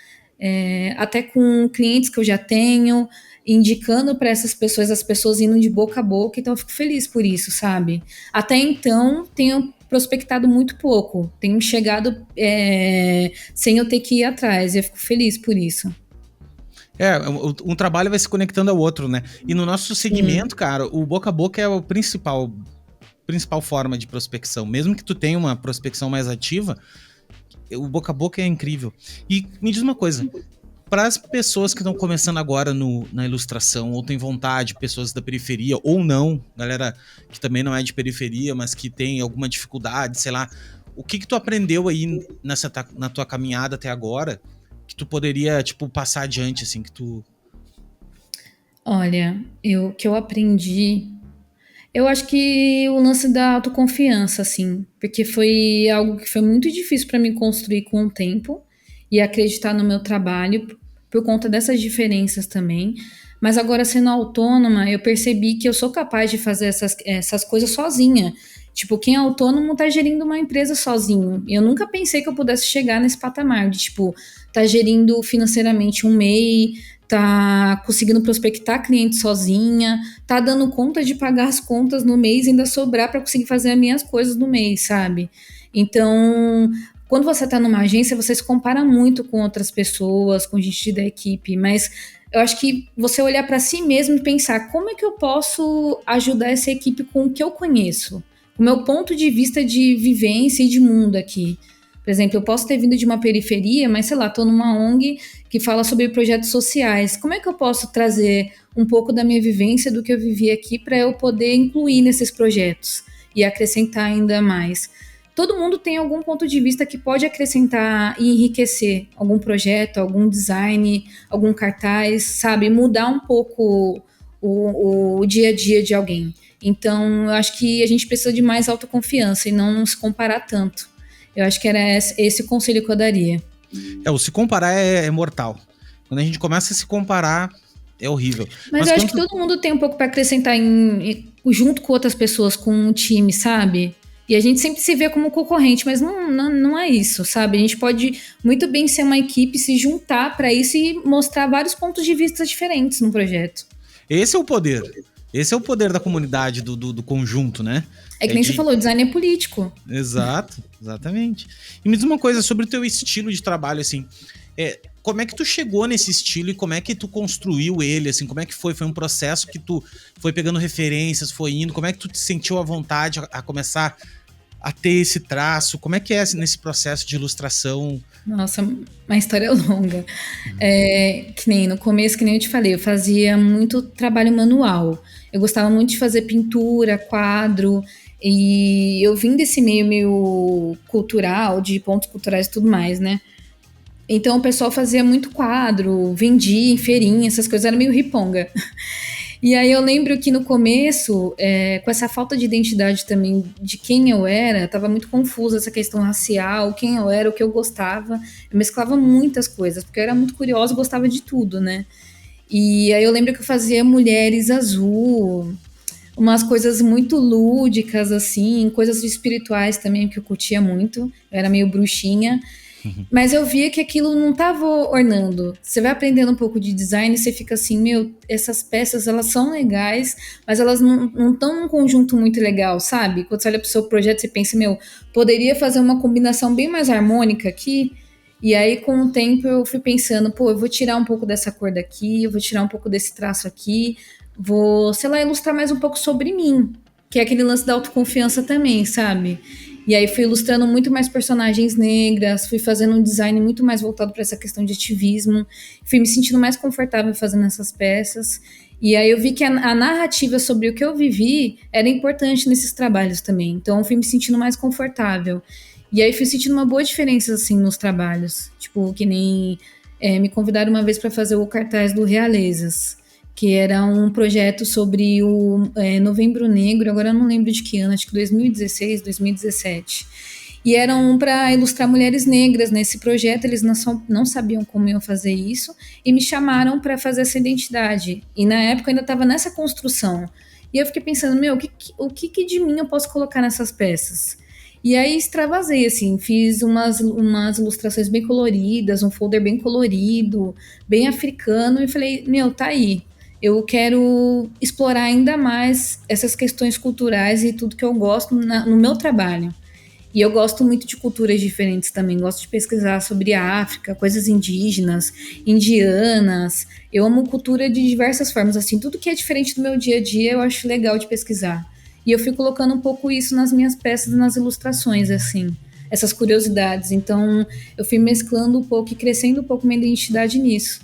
Speaker 2: até com clientes que eu já tenho, indicando para essas pessoas, as pessoas indo de boca a boca, então eu fico feliz por isso, sabe? Até então, tenho prospectado muito pouco, tenho chegado sem eu ter que ir atrás, e eu fico feliz por isso.
Speaker 1: Um trabalho vai se conectando ao outro, né? E no nosso segmento, cara, o boca a boca é o principal forma de prospecção. Mesmo que tu tenha uma prospecção mais ativa, o boca a boca é incrível. E me diz uma coisa, para as pessoas que estão começando agora na ilustração, ou tem vontade, pessoas da periferia, ou não, galera que também não é de periferia, mas que tem alguma dificuldade, sei lá, o que tu aprendeu aí na tua caminhada até agora, que tu poderia, tipo, passar adiante, assim, que tu...
Speaker 2: Olha, que eu aprendi. Eu acho que o lance da autoconfiança, assim, porque foi algo que foi muito difícil para mim construir com o tempo e acreditar no meu trabalho por conta dessas diferenças também. Mas agora, sendo autônoma, eu percebi que eu sou capaz de fazer essas coisas sozinha. Tipo, quem é autônomo tá gerindo uma empresa sozinho. Eu nunca pensei que eu pudesse chegar nesse patamar de, tipo, tá gerindo financeiramente um MEI, tá conseguindo prospectar cliente sozinha, tá dando conta de pagar as contas no mês e ainda sobrar para conseguir fazer as minhas coisas no mês, sabe? Então, quando você tá numa agência, você se compara muito com outras pessoas, com gente da equipe, mas eu acho que você olhar para si mesmo e pensar como é que eu posso ajudar essa equipe com o que eu conheço, o meu ponto de vista de vivência e de mundo aqui. Por exemplo, eu posso ter vindo de uma periferia, mas sei lá, tô numa ONG que fala sobre projetos sociais. Como é que eu posso trazer um pouco da minha vivência, do que eu vivi aqui, para eu poder incluir nesses projetos e acrescentar ainda mais? Todo mundo tem algum ponto de vista que pode acrescentar e enriquecer algum projeto, algum design, algum cartaz, sabe? Mudar um pouco o dia a dia de alguém. Então, eu acho que a gente precisa de mais autoconfiança e não se comparar tanto. Eu acho que era esse o conselho que eu daria.
Speaker 1: O se comparar é mortal. Quando a gente começa a se comparar, é horrível.
Speaker 2: Mas eu acho que todo mundo tem um pouco para acrescentar junto com outras pessoas, com um time, sabe? E a gente sempre se vê como concorrente, mas não é isso, sabe? A gente pode muito bem ser uma equipe, se juntar para isso e mostrar vários pontos de vista diferentes no projeto.
Speaker 1: Esse é o poder. Esse é o poder da comunidade, do conjunto, né?
Speaker 2: É que nem você falou, design é político.
Speaker 1: Exato, exatamente. E me diz uma coisa sobre o teu estilo de trabalho, assim. Como é que tu chegou nesse estilo e como é que tu construiu ele, assim? Como é que foi? Foi um processo que tu foi pegando referências, foi indo? Como é que tu te sentiu à vontade a começar a ter esse traço? Como é que é nesse processo de ilustração?
Speaker 2: Nossa, uma história longa. Que nem no começo, que nem eu te falei, eu fazia muito trabalho manual. Eu gostava muito de fazer pintura, quadro, e eu vim desse meio cultural, de pontos culturais e tudo mais, né? Então o pessoal fazia muito quadro, vendia em feirinha, essas coisas, era meio riponga. E aí eu lembro que no começo, com essa falta de identidade também de quem eu era, tava muito confusa essa questão racial, quem eu era, o que eu gostava. Eu mesclava muitas coisas, porque eu era muito curiosa e gostava de tudo, né? E aí eu lembro que eu fazia Mulheres Azul, umas coisas muito lúdicas, assim, coisas espirituais também, que eu curtia muito. Eu era meio bruxinha. Mas eu via que aquilo não estava ornando. Você vai aprendendo um pouco de design e você fica assim, meu, essas peças, elas são legais, mas elas não estão num conjunto muito legal, sabe? Quando você olha pro seu projeto, você pensa, meu, poderia fazer uma combinação bem mais harmônica aqui. E aí, com o tempo, eu fui pensando, pô, eu vou tirar um pouco dessa cor daqui, eu vou tirar um pouco desse traço aqui, vou, sei lá, ilustrar mais um pouco sobre mim, que é aquele lance da autoconfiança também, sabe? E aí fui ilustrando muito mais personagens negras, fui fazendo um design muito mais voltado para essa questão de ativismo, fui me sentindo mais confortável fazendo essas peças. E aí eu vi que a narrativa sobre o que eu vivi era importante nesses trabalhos também. Então eu fui me sentindo mais confortável. E aí fui sentindo uma boa diferença, assim, nos trabalhos. Tipo, que nem me convidaram uma vez para fazer o cartaz do Realezas, que era um projeto sobre o Novembro Negro, agora eu não lembro de que ano, acho que 2016, 2017. E eram para ilustrar mulheres negras nesse projeto, eles não sabiam como iam fazer isso, e me chamaram para fazer essa identidade. E na época eu ainda estava nessa construção. E eu fiquei pensando, meu, o que de mim eu posso colocar nessas peças? E aí extravasei, assim, fiz umas ilustrações bem coloridas, um folder bem colorido, bem africano, e falei, meu, tá aí. Eu quero explorar ainda mais essas questões culturais e tudo que eu gosto no meu trabalho. E eu gosto muito de culturas diferentes também. Gosto de pesquisar sobre a África, coisas indígenas, indianas. Eu amo cultura de diversas formas. Assim, tudo que é diferente do meu dia a dia eu acho legal de pesquisar. E eu fui colocando um pouco isso nas minhas peças, nas ilustrações, assim, essas curiosidades. Então, eu fui mesclando um pouco e crescendo um pouco minha identidade nisso.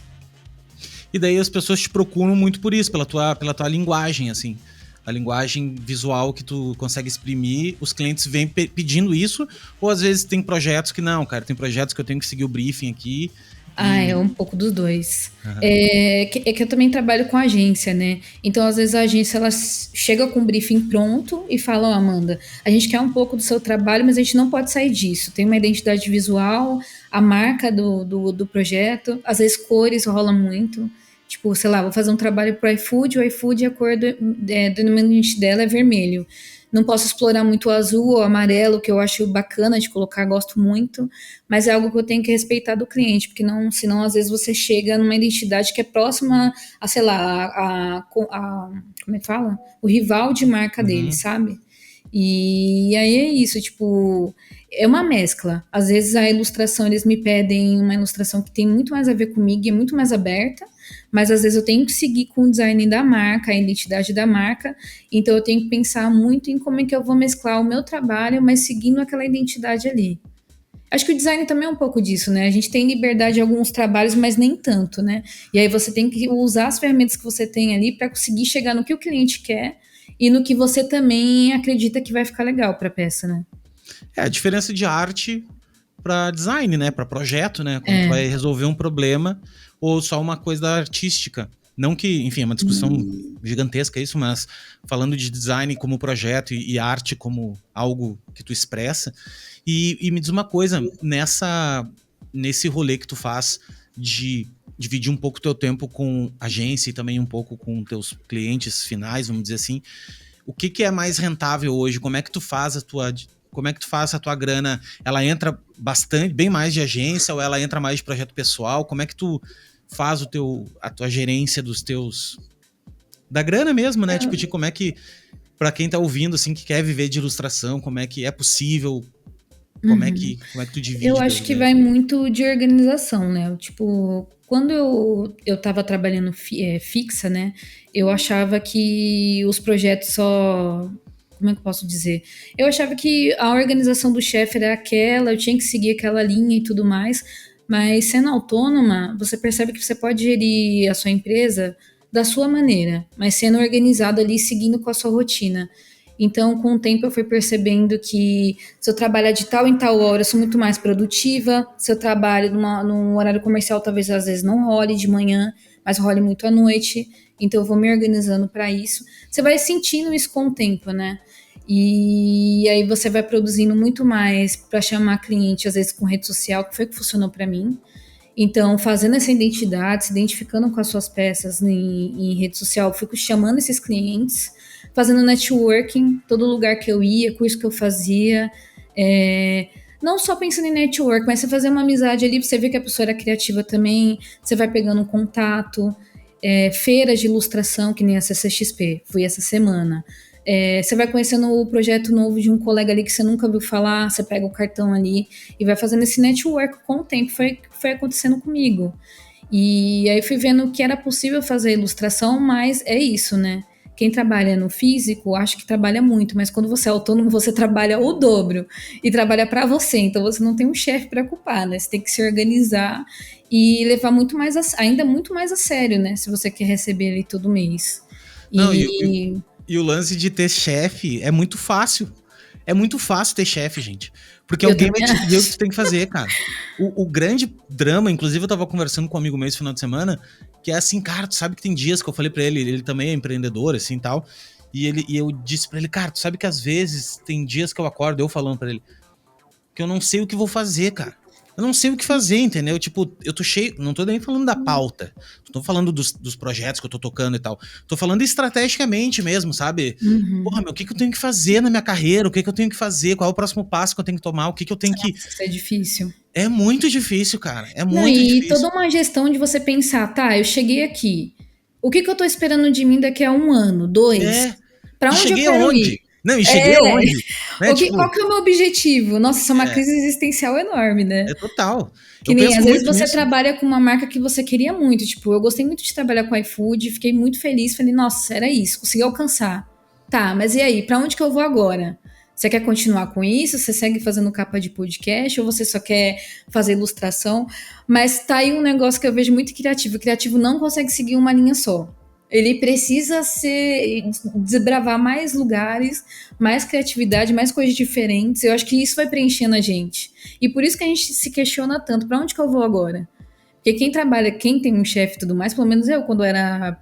Speaker 1: E daí as pessoas te procuram muito por isso, pela tua linguagem, assim. A linguagem visual que tu consegue exprimir, os clientes vêm pedindo isso, ou às vezes tem projetos que não, cara, tem projetos que eu tenho que seguir o briefing aqui.
Speaker 2: É um pouco dos dois.
Speaker 1: Uhum.
Speaker 2: É que eu também trabalho com agência, né? Então, às vezes, a agência ela chega com o briefing pronto e fala: Ó, Amanda, a gente quer um pouco do seu trabalho, mas a gente não pode sair disso. Tem uma identidade visual, a marca do projeto, às vezes cores rola muito. Tipo, sei lá, vou fazer um trabalho para o iFood, a cor do denominante dela é vermelho. Não posso explorar muito o azul ou o amarelo, que eu acho bacana de colocar, gosto muito, mas é algo que eu tenho que respeitar do cliente, porque não, senão às vezes você chega numa identidade que é próxima a, sei lá, como é que fala? O rival de marca dele, sabe? E aí é isso, tipo, é uma mescla. Às vezes a ilustração, eles me pedem uma ilustração que tem muito mais a ver comigo e é muito mais aberta, mas às vezes eu tenho que seguir com o design da marca, a identidade da marca, então eu tenho que pensar muito em como é que eu vou mesclar o meu trabalho, mas seguindo aquela identidade ali. Acho que o design também é um pouco disso, né? A gente tem liberdade em alguns trabalhos, mas nem tanto, né? E aí você tem que usar as ferramentas que você tem ali para conseguir chegar no que o cliente quer e no que você também acredita que vai ficar legal para a peça, né?
Speaker 1: É a diferença de arte para design, né? Para projeto, né? Quando tu vai resolver um problema ou só uma coisa artística. Não que, enfim, é uma discussão gigantesca isso, mas falando de design como projeto e arte como algo que tu expressa. E me diz uma coisa, nesse rolê que tu faz de dividir um pouco o teu tempo com agência e também um pouco com teus clientes finais, vamos dizer assim, o que é mais rentável hoje? Como é que tu faz a tua grana? Ela entra bastante, bem mais de agência ou ela entra mais de projeto pessoal? Como é que tu faz a tua gerência da grana mesmo, né? Tipo, de como é que, pra quem tá ouvindo, assim, que quer viver de ilustração, como é que é possível? Como é que tu divide?
Speaker 2: Eu acho que vai muito de organização, né? Tipo, quando eu tava trabalhando fixa, né? Eu achava que os projetos só. Como é que eu posso dizer? Eu achava que a organização do chefe era aquela, eu tinha que seguir aquela linha e tudo mais. Mas sendo autônoma, você percebe que você pode gerir a sua empresa da sua maneira, mas sendo organizado ali, seguindo com a sua rotina. Então, com o tempo, eu fui percebendo que se eu trabalhar de tal em tal hora, eu sou muito mais produtiva. Se eu trabalho num horário comercial, talvez às vezes não role de manhã, mas role muito à noite. Então, eu vou me organizando para isso. Você vai sentindo isso com o tempo, né? E aí você vai produzindo muito mais para chamar cliente, às vezes com rede social, que foi que funcionou para mim. Então, fazendo essa identidade, se identificando com as suas peças em rede social, eu fui chamando esses clientes, fazendo networking, todo lugar que eu ia, curso que eu fazia. Não só pensando em network, mas você fazer uma amizade ali, você vê que a pessoa era criativa também, você vai pegando um contato. Feiras de ilustração, que nem a CCXP, fui essa semana. Você vai conhecendo o projeto novo de um colega ali que você nunca ouviu falar, você pega o cartão ali e vai fazendo esse network com o tempo, foi acontecendo comigo. E aí fui vendo que era possível fazer ilustração, mas é isso, né? Quem trabalha no físico, acho que trabalha muito, mas quando você é autônomo, você trabalha o dobro e trabalha para você, então você não tem um chefe para culpar, né? Você tem que se organizar e levar ainda muito mais a sério, né? Se você quer receber ele todo mês.
Speaker 1: Não, e o lance de ter chefe é muito fácil. É muito fácil ter chefe, gente. Porque
Speaker 2: Eu
Speaker 1: alguém vai
Speaker 2: também
Speaker 1: te dizer o que tu tem que fazer, cara. O grande drama, inclusive eu tava conversando com um amigo meu esse final de semana, que é assim, cara, tu sabe que tem dias que eu falei pra ele também é empreendedor, assim, tal, e eu disse pra ele, cara, tu sabe que às vezes tem dias que eu acordo, eu falando pra ele, que eu não sei o que vou fazer, cara. Eu não sei o que fazer, entendeu? Tipo, eu tô cheio. Não tô nem falando da pauta. Tô falando dos projetos que eu tô tocando e tal. Tô falando estrategicamente mesmo, sabe?
Speaker 2: Uhum.
Speaker 1: Porra, meu, o que que eu tenho que fazer na minha carreira? O que que eu tenho que fazer? Qual é o próximo passo que eu tenho que tomar? O que que eu tenho que.
Speaker 2: Nossa, isso é difícil.
Speaker 1: É muito difícil, cara. É
Speaker 2: Não,
Speaker 1: muito
Speaker 2: e
Speaker 1: difícil.
Speaker 2: toda uma gestão de você pensar, tá, eu cheguei aqui. O que que eu tô esperando de mim daqui a 1 ano, 2?
Speaker 1: É.
Speaker 2: Pra
Speaker 1: E
Speaker 2: onde eu
Speaker 1: cheguei
Speaker 2: quero ir?
Speaker 1: aonde? Não, e cheguei
Speaker 2: É,
Speaker 1: aonde? Né? Tipo,
Speaker 2: qual que é o meu objetivo? Nossa, isso é uma
Speaker 1: é,
Speaker 2: crise existencial enorme, né?
Speaker 1: é total.
Speaker 2: Que
Speaker 1: Eu
Speaker 2: nem,
Speaker 1: penso
Speaker 2: às vezes
Speaker 1: muito
Speaker 2: você
Speaker 1: nisso.
Speaker 2: trabalha com uma marca que você queria muito. Tipo, eu gostei muito de trabalhar com iFood, fiquei muito feliz. Falei, nossa, era isso, consegui alcançar. Tá, mas e aí? Pra onde que eu vou agora? Você quer continuar com isso? Você segue fazendo capa de podcast? Ou você só quer fazer ilustração? Mas tá aí um negócio que eu vejo muito criativo. O criativo não consegue seguir uma linha só. Ele precisa desbravar mais lugares, mais criatividade, mais coisas diferentes. Eu acho que isso vai preenchendo a gente. E por isso que a gente se questiona tanto, para onde que eu vou agora? Porque quem trabalha, quem tem um chefe e tudo mais, pelo menos eu, quando era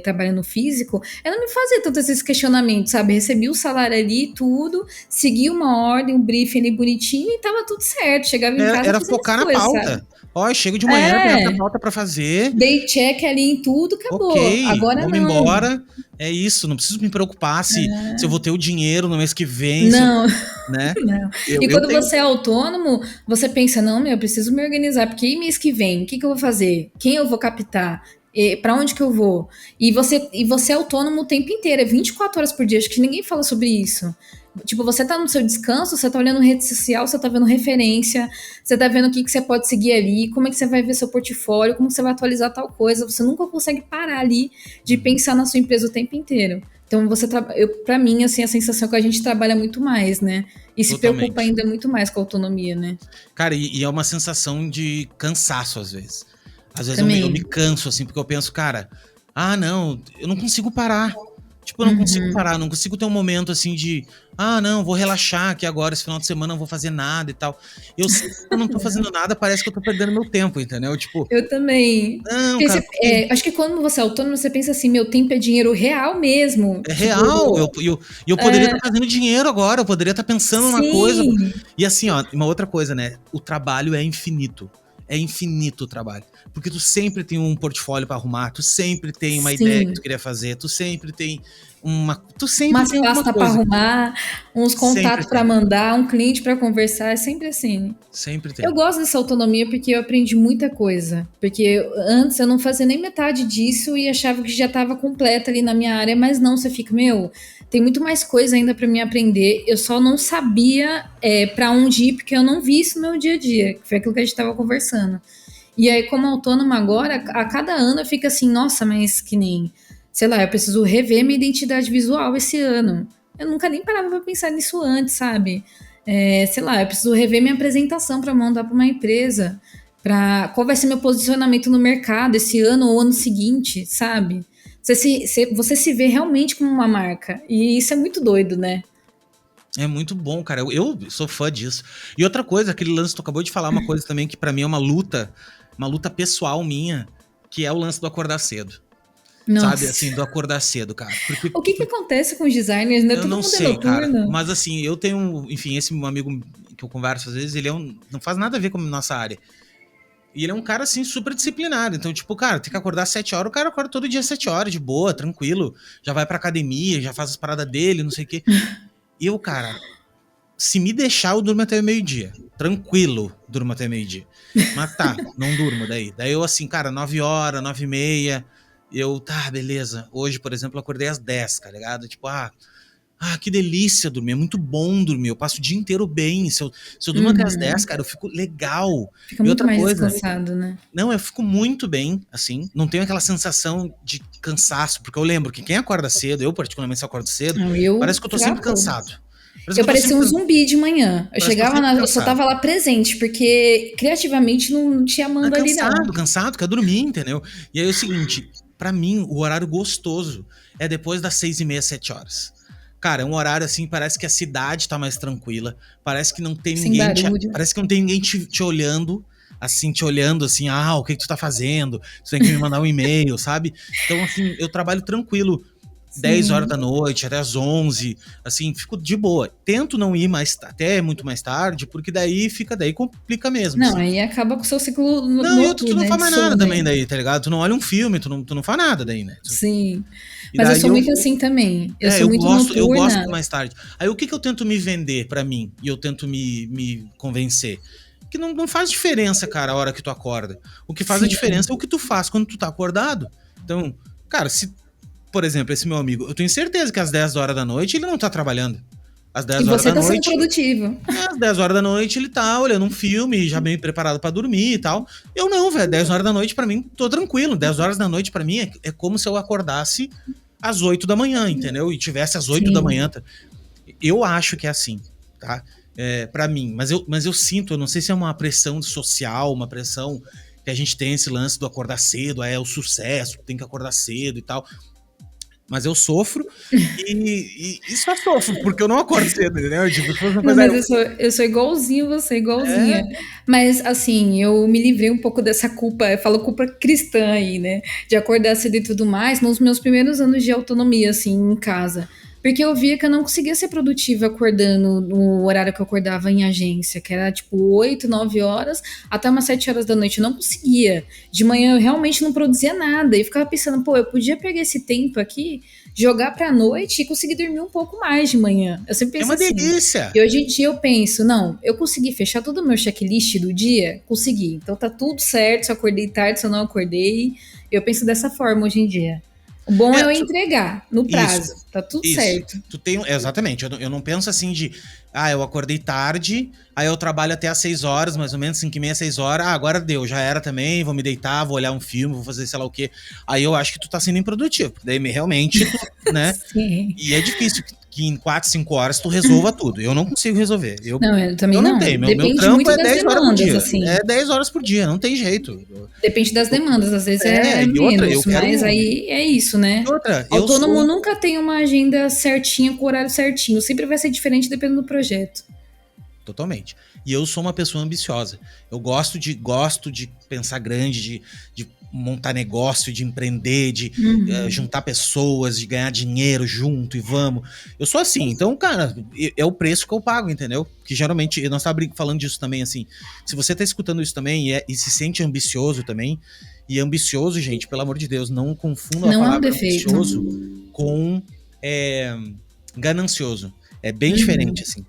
Speaker 2: trabalhando físico, eu não me fazia tanto esses questionamentos, sabe? Recebi o salário ali, tudo, segui uma ordem, um briefing ali bonitinho e tava tudo certo. Chegava em casa
Speaker 1: Era
Speaker 2: fazendo as
Speaker 1: focar na
Speaker 2: coisas, sabe?
Speaker 1: pauta. Ó, eu chego de manhã, tem essa
Speaker 2: É,
Speaker 1: pauta pra fazer.
Speaker 2: dei check ali em tudo, acabou.
Speaker 1: Ok,
Speaker 2: Agora
Speaker 1: vamos
Speaker 2: não.
Speaker 1: embora. É isso, não preciso me preocupar se eu vou ter o dinheiro no mês que vem, se eu,
Speaker 2: Não,
Speaker 1: né?
Speaker 2: não.
Speaker 1: Eu,
Speaker 2: E
Speaker 1: eu
Speaker 2: quando
Speaker 1: tenho.
Speaker 2: você é autônomo, você pensa, não, meu, eu preciso me organizar, porque mês que vem, o que que eu vou fazer? Quem eu vou captar? Para onde que eu vou? E você é autônomo o tempo inteiro, é 24 horas por dia, acho que ninguém fala sobre isso. Tipo, você tá no seu descanso, você tá olhando rede social, você tá vendo referência, você tá vendo o que que você pode seguir ali, como é que você vai ver seu portfólio, como você vai atualizar tal coisa. Você nunca consegue parar ali de
Speaker 1: Uhum,
Speaker 2: pensar na sua empresa o tempo inteiro. Então, para mim, assim, a sensação é que a gente trabalha muito mais, né? E se preocupa
Speaker 1: totalmente.
Speaker 2: ainda muito mais com a autonomia, né?
Speaker 1: Cara, e é uma sensação de cansaço às vezes. Às vezes eu me
Speaker 2: Também.
Speaker 1: canso, assim, porque eu penso, cara, ah, não, eu não consigo parar. Tipo, eu não consigo
Speaker 2: Uhum.
Speaker 1: parar, não consigo ter um momento assim de, ah, não, vou relaxar aqui agora, esse final de semana não vou fazer nada e tal. Eu sei que quando eu não tô fazendo nada, parece que eu tô perdendo meu tempo, entendeu? Tipo,
Speaker 2: Eu também.
Speaker 1: não,
Speaker 2: Porque
Speaker 1: cara, porque
Speaker 2: acho que quando você é autônomo, você pensa assim, meu tempo é dinheiro real mesmo.
Speaker 1: é real,
Speaker 2: Tipo,
Speaker 1: eu poderia estar fazendo dinheiro agora, eu poderia estar pensando numa coisa.
Speaker 2: sim,
Speaker 1: E assim, ó, uma outra coisa, né? O trabalho é infinito. É infinito o trabalho. Porque tu sempre tem um portfólio pra arrumar, tu sempre tem uma ideia que tu
Speaker 2: sim.
Speaker 1: queria fazer, tu sempre tem uma. Tu sempre
Speaker 2: Umas
Speaker 1: tem alguma
Speaker 2: pastas para
Speaker 1: coisa.
Speaker 2: arrumar, uns
Speaker 1: Sempre
Speaker 2: contatos para
Speaker 1: tem.
Speaker 2: mandar, um cliente para conversar, é sempre assim.
Speaker 1: Sempre
Speaker 2: Eu
Speaker 1: tem.
Speaker 2: gosto dessa autonomia porque eu aprendi muita coisa. Porque antes eu não fazia nem metade disso e achava que já estava completa ali na minha área, mas não, você fica, meu, tem muito mais coisa ainda para mim aprender. Eu só não sabia para onde ir porque eu não vi isso no meu dia a dia, que foi aquilo que a gente estava conversando. E aí, como autônoma agora, a cada ano eu fico assim, nossa, mas que nem, sei lá, eu preciso rever minha identidade visual esse ano. Eu nunca nem parava pra pensar nisso antes, sabe? Sei lá, eu preciso rever minha apresentação para mandar para uma empresa, para qual vai ser meu posicionamento no mercado esse ano ou ano seguinte, sabe? Você se vê realmente como uma marca. E isso é muito doido, né?
Speaker 1: É muito bom, cara. Eu sou fã disso. E outra coisa, aquele lance, tu acabou de falar uma coisa também que pra mim é uma luta pessoal minha, que é o lance do acordar cedo. Sabe,
Speaker 2: Nossa.
Speaker 1: assim, do acordar cedo, cara. Porque
Speaker 2: O que que acontece com os designers, né?
Speaker 1: eu
Speaker 2: Todo
Speaker 1: não
Speaker 2: mundo é
Speaker 1: sei, cara.
Speaker 2: noturno.
Speaker 1: Mas assim, eu tenho, enfim, esse meu amigo que eu converso às vezes, ele não faz nada a ver com a nossa área. E ele é um cara, assim, super disciplinado. Então, tipo, cara, tem que acordar às 7 horas, o cara acorda todo dia às 7 horas, de boa, tranquilo. Já vai pra academia, já faz as paradas dele, não sei o quê. Eu, cara, se me deixar, eu durmo até meio-dia. Tranquilo, durmo até meio-dia. Mas tá, não durmo daí. Daí eu, assim, cara, 9 horas, 9 e meia. Eu, tá, beleza. Hoje, por exemplo, eu acordei às 10, tá ligado? Tipo, que delícia dormir. É muito bom dormir. Eu passo o dia inteiro bem. Se eu durmo até às 10,
Speaker 2: Uhum.
Speaker 1: cara, eu fico legal.
Speaker 2: Fica
Speaker 1: E
Speaker 2: muito
Speaker 1: outra
Speaker 2: mais
Speaker 1: coisa,
Speaker 2: descansado, né?
Speaker 1: não, eu fico muito bem, assim. Não tenho aquela sensação de cansaço, porque eu lembro que quem acorda cedo, eu particularmente se eu acordo cedo,
Speaker 2: Não, eu
Speaker 1: parece que eu tô sempre
Speaker 2: trapo.
Speaker 1: cansado. Parece que
Speaker 2: Eu
Speaker 1: eu tô
Speaker 2: parecia
Speaker 1: sempre,
Speaker 2: um zumbi de manhã. Eu
Speaker 1: parece que eu tô
Speaker 2: chegava
Speaker 1: sempre
Speaker 2: eu só
Speaker 1: cansado.
Speaker 2: tava lá presente, porque criativamente não tinha
Speaker 1: Ah,
Speaker 2: mando ali,
Speaker 1: cansado,
Speaker 2: não.
Speaker 1: cansado, quer dormir, entendeu? E aí é o seguinte, pra mim, o horário gostoso é depois das 6 e meia, 7 horas. Cara, é um horário assim, parece que a cidade tá mais tranquila, parece que não tem
Speaker 2: Sem
Speaker 1: ninguém
Speaker 2: barulho.
Speaker 1: parece que não tem ninguém te olhando, assim, te olhando assim, o que que tu tá fazendo? Tu tem que me mandar um e-mail, sabe? Então, assim, eu trabalho tranquilo 10 horas
Speaker 2: Sim.
Speaker 1: da noite, até as 11, assim, fico de boa. Tento não ir até muito mais tarde, porque daí complica mesmo,
Speaker 2: Não,
Speaker 1: assim.
Speaker 2: aí acaba com o seu ciclo
Speaker 1: Não, e tu
Speaker 2: noturno,
Speaker 1: não
Speaker 2: né,
Speaker 1: faz
Speaker 2: de
Speaker 1: mais nada
Speaker 2: sono
Speaker 1: também
Speaker 2: aí.
Speaker 1: daí, tá ligado? Tu não olha um filme, tu não faz nada daí, né?
Speaker 2: Sim.
Speaker 1: E
Speaker 2: Mas eu
Speaker 1: daí
Speaker 2: sou muito assim também. Eu sou muito
Speaker 1: eu gosto
Speaker 2: noturna.
Speaker 1: do mais tarde. Aí o que que eu tento me vender pra mim? E eu tento me convencer? Que não faz diferença, cara, a hora que tu acorda. O que faz a
Speaker 2: Sim.
Speaker 1: diferença é o que tu faz quando tu tá acordado. Então, cara, se, por exemplo, esse meu amigo, eu tenho certeza que às 10 horas da noite ele não tá trabalhando. Às
Speaker 2: E
Speaker 1: 10 horas
Speaker 2: você
Speaker 1: da
Speaker 2: tá sendo
Speaker 1: noite,
Speaker 2: produtivo.
Speaker 1: às 10 horas da noite ele tá olhando um filme, já bem preparado pra dormir e tal. Eu não, velho, 10 horas da noite pra mim, tô tranquilo. 10 horas da noite pra mim é como se eu acordasse às 8 da manhã, entendeu? E tivesse às 8 da
Speaker 2: Sim.
Speaker 1: manhã. Eu acho que é assim, tá? Pra mim, mas eu sinto, eu não sei se é uma pressão social, uma pressão que a gente tem esse lance do acordar cedo, é o sucesso, tem que acordar cedo e tal. Mas eu sofro e só sofro, porque eu não acordo cedo, entendeu? Tipo, se fosse uma
Speaker 2: Não,
Speaker 1: coisa.
Speaker 2: mas eu sou igualzinho você, igualzinha.
Speaker 1: É,
Speaker 2: Mas, assim, eu me livrei um pouco dessa culpa, eu falo culpa cristã aí, né? De acordar cedo e tudo mais, nos meus primeiros anos de autonomia, assim, em casa. Porque eu via que eu não conseguia ser produtiva acordando no horário que eu acordava em agência, que era tipo 8, 9 horas, até umas 7 horas da noite. Eu não conseguia. De manhã eu realmente não produzia nada. E ficava pensando, pô, eu podia pegar esse tempo aqui, jogar pra noite e conseguir dormir um pouco mais de manhã. Eu sempre
Speaker 1: é
Speaker 2: pensei
Speaker 1: uma
Speaker 2: assim.
Speaker 1: delícia.
Speaker 2: E hoje em dia eu penso, não, eu consegui fechar todo o meu checklist do dia? Consegui. Então tá tudo certo, se eu acordei tarde, se eu não acordei. Eu penso dessa forma hoje em dia. O bom é
Speaker 1: É,
Speaker 2: eu entregar no
Speaker 1: isso,
Speaker 2: prazo. Tá tudo
Speaker 1: isso.
Speaker 2: certo.
Speaker 1: Tu tem, exatamente, eu não penso assim de, eu acordei tarde, aí eu trabalho até às 6 horas, mais ou menos, 5 e meia, 6 horas, agora deu, já era também, vou me deitar, vou olhar um filme, vou fazer sei lá o quê. Aí eu acho que tu tá sendo improdutivo, porque daí realmente tu, né,
Speaker 2: Sim.
Speaker 1: e é difícil que em 4, 5 horas tu resolva tudo. Eu não consigo resolver.
Speaker 2: Não, eu também
Speaker 1: Eu não
Speaker 2: não.
Speaker 1: tenho. Meu
Speaker 2: Depende
Speaker 1: trampo
Speaker 2: muito
Speaker 1: é
Speaker 2: das
Speaker 1: 10 horas por
Speaker 2: demandas,
Speaker 1: dia.
Speaker 2: assim.
Speaker 1: É 10 horas por dia, não tem jeito.
Speaker 2: Depende das demandas, às vezes é
Speaker 1: E outra, eu
Speaker 2: menos, mas
Speaker 1: quero.
Speaker 2: aí é isso,
Speaker 1: E
Speaker 2: né?
Speaker 1: outra, eu
Speaker 2: Autônomo
Speaker 1: sou.
Speaker 2: nunca tem uma agenda certinha com o horário certinho. Sempre vai ser diferente dependendo do projeto.
Speaker 1: Totalmente. E eu sou uma pessoa ambiciosa. Eu gosto de pensar grande, de montar negócio, de empreender, de
Speaker 2: Uhum.
Speaker 1: juntar pessoas, de ganhar dinheiro junto e vamos. Eu sou assim. Então, cara, é o preço que eu pago, entendeu? Que geralmente, nós estávamos falando disso também, assim. Se você tá escutando isso também e se sente ambicioso também, e ambicioso, gente, pelo amor de Deus, não confundam a
Speaker 2: Não é um
Speaker 1: palavra
Speaker 2: defeito.
Speaker 1: ambicioso com é, ganancioso. É bem diferente,
Speaker 2: Uhum.
Speaker 1: assim.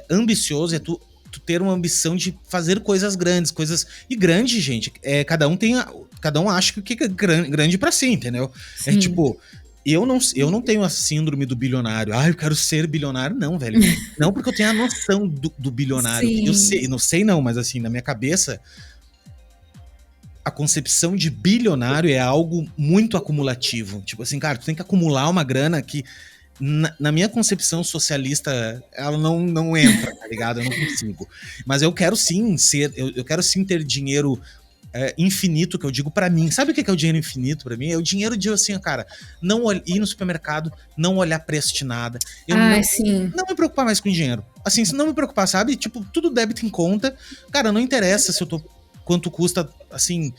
Speaker 1: Ambicioso é tu ter uma ambição de fazer coisas grandes, coisas. E grande, gente, cada um acha que é grande pra si, entendeu? É
Speaker 2: Sim.
Speaker 1: tipo, eu não tenho a síndrome do bilionário. Eu quero ser bilionário. Não, velho. Não porque eu tenho a noção do bilionário. Eu sei,
Speaker 2: Sim.
Speaker 1: não sei não, mas assim, na minha cabeça, a concepção de bilionário é algo muito acumulativo. Tipo assim, cara, tu tem que acumular uma grana que na minha concepção socialista, ela não entra, tá ligado? Eu não consigo. Mas eu quero sim eu quero sim ter dinheiro infinito, que eu digo pra mim. Sabe o que é o dinheiro infinito pra mim? É o dinheiro de assim, cara, não ir no supermercado, não olhar preço de nada. Eu
Speaker 2: Ah, sim.
Speaker 1: não me preocupar mais com dinheiro. Assim, se não me preocupar, sabe? Tipo, tudo débito em conta. Cara, não interessa se eu tô quanto custa, assim,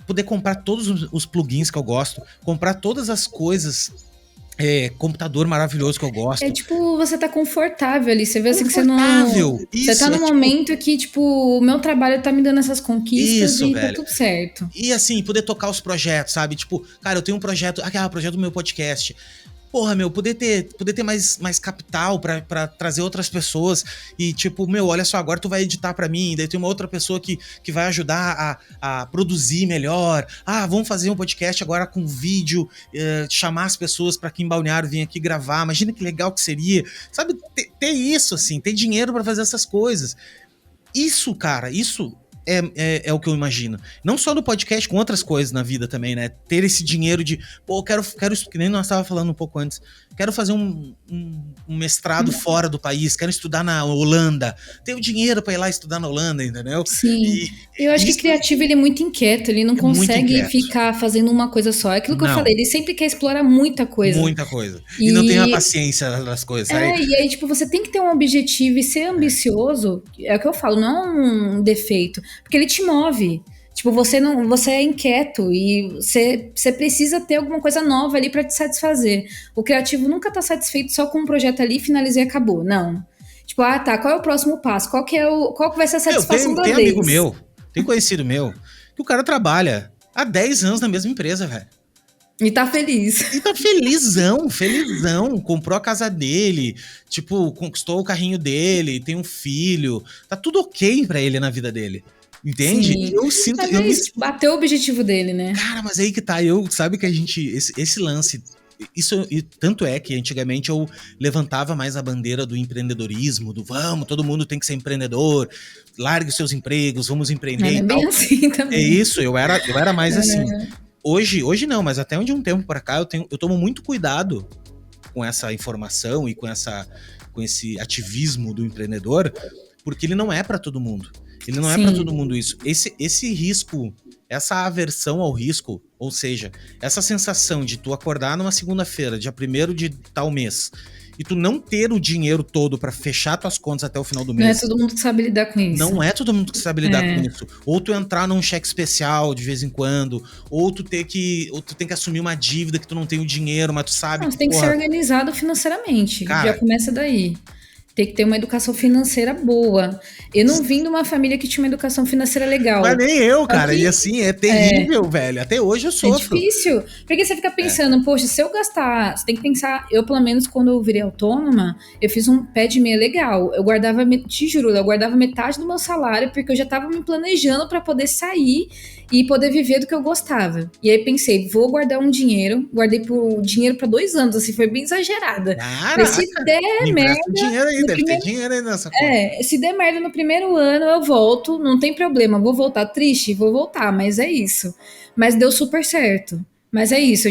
Speaker 1: poder comprar todos os plugins que eu gosto, comprar todas as coisas computador maravilhoso que eu
Speaker 2: É
Speaker 1: gosto.
Speaker 2: tipo, você tá confortável ali. Você vê assim que você não.
Speaker 1: Confortável.
Speaker 2: Você tá
Speaker 1: Isso,
Speaker 2: num
Speaker 1: tipo,
Speaker 2: momento que, tipo, o meu trabalho tá me dando essas conquistas
Speaker 1: isso,
Speaker 2: e tá
Speaker 1: velho.
Speaker 2: tudo certo.
Speaker 1: E assim, poder tocar os projetos, sabe? Tipo, cara, eu tenho um projeto, projeto do meu podcast. Porra, meu, poder ter mais capital pra trazer outras pessoas e, tipo, meu, olha só, agora tu vai editar pra mim, daí tem uma outra pessoa que vai ajudar a produzir melhor. Vamos fazer um podcast agora com vídeo, chamar as pessoas pra aqui em Balneário vir aqui gravar. Imagina que legal que seria. Sabe, ter isso, assim, ter dinheiro pra fazer essas coisas. Isso, cara, isso é o que eu imagino. Não só no podcast, com outras coisas na vida também, né? Ter esse dinheiro de, pô, quero que nem nós estávamos falando um pouco antes, quero fazer um mestrado fora do país, quero estudar na Holanda. Tenho dinheiro para ir lá estudar na Holanda, entendeu?
Speaker 2: Sim. Eu acho que criativo, ele é muito inquieto, ele não consegue ficar fazendo uma coisa só. É aquilo que eu falei, ele sempre quer explorar muita coisa.
Speaker 1: Muita coisa. E não tem a paciência das coisas, sabe?
Speaker 2: E aí, tipo, você tem que ter um objetivo e ser ambicioso, é o que eu falo, não é um defeito, porque ele te move. Tipo, você é inquieto e você precisa ter alguma coisa nova ali pra te satisfazer. O criativo nunca tá satisfeito só com um projeto ali, finalizei e acabou. Não. Tipo, tá, qual é o próximo passo? Qual que vai ser a satisfação da vez?
Speaker 1: Tem amigo meu, tem conhecido meu, que o cara trabalha há 10 anos na mesma empresa, velho.
Speaker 2: E tá feliz.
Speaker 1: E tá felizão. Comprou a casa dele, tipo, conquistou o carrinho dele, tem um filho. Tá tudo ok pra ele na vida dele. Entende?
Speaker 2: Sim.
Speaker 1: Eu sinto...
Speaker 2: bateu o objetivo dele, né?
Speaker 1: Cara, mas aí que tá, sabe que a gente... Esse lance... Isso, e tanto é que antigamente eu levantava mais a bandeira do empreendedorismo, todo mundo tem que ser empreenredor, largue os seus empregos, vamos empreender e tal.
Speaker 2: Bem assim também.
Speaker 1: É isso, eu era mais assim. Hoje não, mas até de um tempo pra cá eu tomo muito cuidado com essa informação e com esse ativismo do empreendedor, porque ele não é pra todo mundo. Ele não é pra todo mundo isso. Esse risco, essa aversão ao risco, ou seja, essa sensação de tu acordar numa segunda-feira, dia 1º de tal mês, e tu não ter o dinheiro todo pra fechar tuas contas até o final do mês.
Speaker 2: Não é todo mundo que sabe lidar com isso.
Speaker 1: Não é todo mundo que sabe lidar com isso. Ou tu entrar num cheque especial de vez em quando, ou tu tem que assumir uma dívida que tu não tem o dinheiro, mas tu sabe
Speaker 2: você tem que ser organizado financeiramente. Cara, já começa daí. Tem que ter uma educação financeira boa. Eu não vim de uma família que tinha uma educação financeira legal.
Speaker 1: Mas nem eu, cara. E assim, é terrível, velho. Até hoje eu sofro.
Speaker 2: É difícil. Porque você fica pensando, poxa, se eu gastar... Você tem que pensar... Eu, pelo menos, quando eu virei autônoma, eu fiz um pé de meia legal. Eu guardava, te juro, eu guardava metade do meu salário, porque eu já tava me planejando pra poder sair e poder viver do que eu gostava. E aí pensei, vou guardar um dinheiro. Guardei dinheiro pra 2 anos, assim, foi bem exagerada. Mas se der merda...
Speaker 1: dinheiro aí, deve ter dinheiro aí nessa conta.
Speaker 2: Se der merda no primeiro ano, eu volto, não tem problema. Vou voltar triste? Vou voltar, mas é isso. Mas deu super certo. Mas é isso,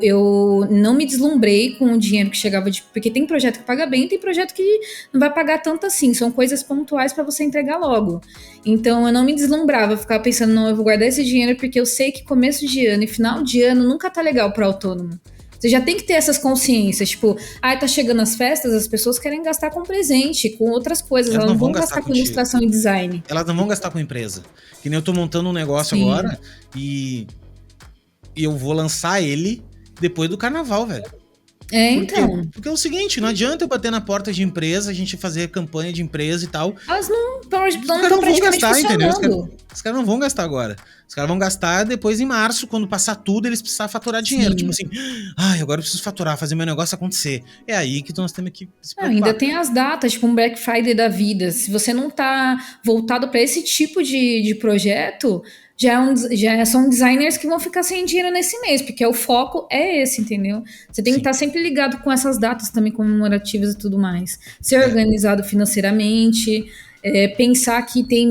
Speaker 2: eu não me deslumbrei com o dinheiro que chegava porque tem projeto que paga bem, tem projeto que não vai pagar tanto assim, são coisas pontuais para você entregar logo. Então eu não me deslumbrava, ficava pensando, não, eu vou guardar esse dinheiro porque eu sei que começo de ano e final de ano nunca tá legal para autônomo. Você já tem que ter essas consciências, tipo, tá chegando as festas, as pessoas querem gastar com presente, com outras coisas, elas não vão gastar com ilustração e design.
Speaker 1: Elas não vão gastar com empresa. Que nem eu tô montando um negócio agora e eu vou lançar ele depois do carnaval, velho. Porque é o seguinte, não adianta eu bater na porta de empresa, a gente fazer campanha de empresa e tal.
Speaker 2: Elas não
Speaker 1: vão gastar, entendeu? Os caras não vão gastar agora. Os caras vão gastar depois em março, quando passar tudo, eles precisam faturar dinheiro. Tipo assim, agora eu preciso faturar, fazer meu negócio acontecer. É aí que nós temos que se preocupar.
Speaker 2: Ainda tem as datas, tipo um Black Friday da vida. Se você não tá voltado para esse tipo de projeto, são designers que vão ficar sem dinheiro nesse mês, porque o foco é esse, entendeu? Você tem que estar sempre ligado com essas datas também comemorativas e tudo mais. Ser organizado financeiramente, pensar que tem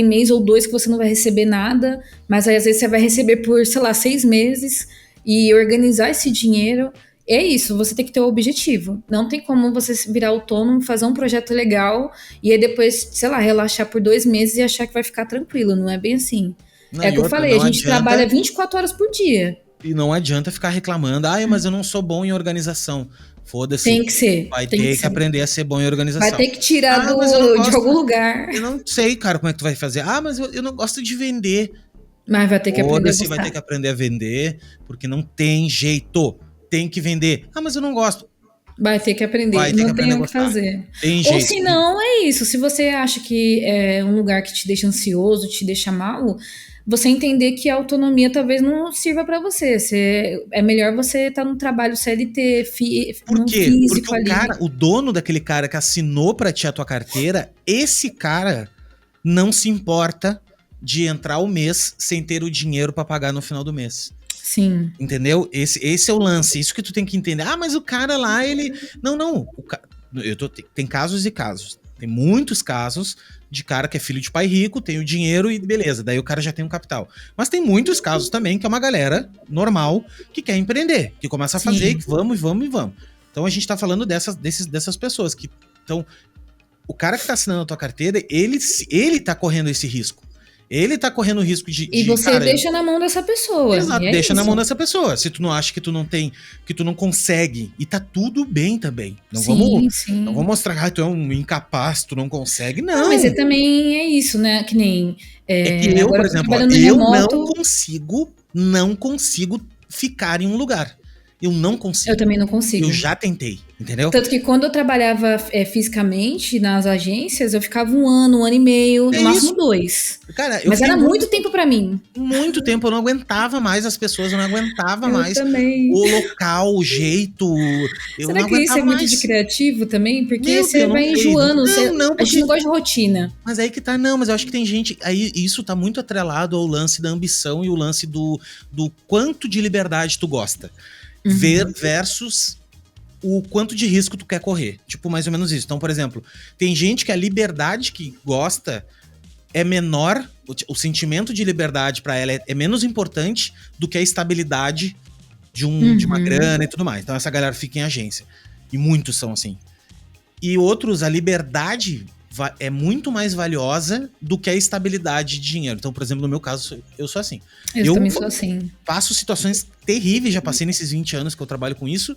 Speaker 2: mês ou 2 que você não vai receber nada, mas aí às vezes você vai receber por, 6 meses, e organizar esse dinheiro. É isso, você tem que ter o objetivo. Não tem como você virar autônomo, fazer um projeto legal e aí depois, relaxar por 2 meses e achar que vai ficar tranquilo. Não é bem assim. É o que eu falei, a gente trabalha 24 horas por dia.
Speaker 1: E não adianta ficar reclamando, mas eu não sou bom em organização. Foda-se.
Speaker 2: Tem que ser.
Speaker 1: Vai ter que aprender a ser bom em organização.
Speaker 2: Vai ter que tirar de algum lugar.
Speaker 1: Eu não sei, cara, como é que tu vai fazer. Mas eu não gosto de vender.
Speaker 2: Mas vai ter que aprender a gostar.
Speaker 1: Vai ter que aprender a vender, porque não tem jeito. Tem que vender. Mas eu não gosto.
Speaker 2: Vai ter que aprender. Não tem o que fazer.
Speaker 1: Tem jeito.
Speaker 2: Ou se não, é isso. Se você acha que é um lugar que te deixa ansioso, te deixa mal, você entender que a autonomia talvez não sirva para você. É melhor você estar no trabalho CLT,
Speaker 1: Por quê? Porque
Speaker 2: ali.
Speaker 1: o dono daquele cara que assinou pra ti a tua carteira, esse cara não se importa de entrar o mês sem ter o dinheiro para pagar no final do mês.
Speaker 2: Sim.
Speaker 1: Entendeu? Esse é o lance. Isso que tu tem que entender. Mas o cara lá, ele... Não. Tem casos e casos. Tem muitos casos de cara que é filho de pai rico, tem o dinheiro e beleza, daí o cara já tem um capital. Mas tem muitos casos também que é uma galera normal que quer empreender, que começa a fazer, que vamos. Então a gente tá falando dessas pessoas que estão... O cara que tá assinando a tua carteira, ele tá correndo esse risco. Ele tá correndo o risco
Speaker 2: E você
Speaker 1: cara,
Speaker 2: deixa na mão dessa pessoa.
Speaker 1: Exato, deixa na mão dessa pessoa. Se tu não acha que tu não tem, que tu não consegue, e tá tudo bem também. Não vamos mostrar que tu é um incapaz, tu não consegue, não.
Speaker 2: Mas também é isso, né? Que nem...
Speaker 1: É que eu, por exemplo, eu não consigo ficar em um lugar. Eu não consigo.
Speaker 2: Eu também não consigo.
Speaker 1: Eu já tentei, entendeu?
Speaker 2: Tanto que quando eu trabalhava fisicamente nas agências, eu ficava 1 ano, 1 ano e meio, no máximo 2.
Speaker 1: Cara,
Speaker 2: mas era muito tempo pra mim.
Speaker 1: Muito tempo, eu não aguentava mais as pessoas, eu não aguentava mais
Speaker 2: também.
Speaker 1: o local, o jeito.
Speaker 2: Será que isso é muito de criativo também? Porque você vai enjoando, a gente não gosta de rotina.
Speaker 1: Mas aí que tá, mas eu acho que tem gente, aí isso tá muito atrelado ao lance da ambição e o lance do quanto de liberdade tu gosta. Versus o quanto de risco tu quer correr. Tipo, mais ou menos isso. Então, por exemplo, tem gente que a liberdade que gosta é menor, o sentimento de liberdade pra ela é menos importante do que a estabilidade de uma grana e tudo mais. Então essa galera fica em agência. E muitos são assim. E outros, a liberdade é muito mais valiosa do que a estabilidade de dinheiro. Então, por exemplo, no meu caso, eu sou assim.
Speaker 2: Eu também sou assim.
Speaker 1: Passo situações terríveis, já passei nesses 20 anos que eu trabalho com isso.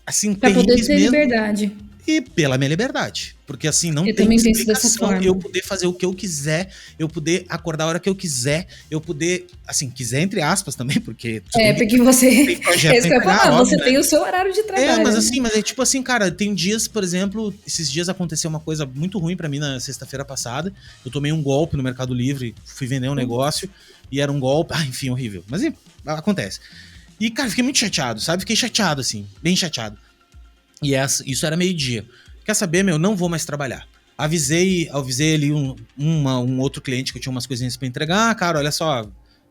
Speaker 1: Assim,
Speaker 2: pra poder ter liberdade.
Speaker 1: E pela minha liberdade. Porque assim, não
Speaker 2: eu
Speaker 1: tem
Speaker 2: também penso dessa forma.
Speaker 1: Eu poder fazer o que eu quiser, eu poder acordar a hora que eu quiser, eu poder, assim, quiser entre aspas também, porque...
Speaker 2: porque você...
Speaker 1: Tem projeto
Speaker 2: pra pegar, você tem o seu horário de trabalho.
Speaker 1: Mas é tipo assim, cara, tem dias, por exemplo, esses dias aconteceu uma coisa muito ruim pra mim na sexta-feira passada. Eu tomei um golpe no Mercado Livre, fui vender um negócio, e era um golpe, enfim, horrível. Mas acontece. E, cara, fiquei muito chateado, sabe? Fiquei chateado, assim, bem chateado. E isso era meio-dia. Quer saber, não vou mais trabalhar. Avisei ali um outro cliente que eu tinha umas coisinhas pra entregar. Cara, olha só,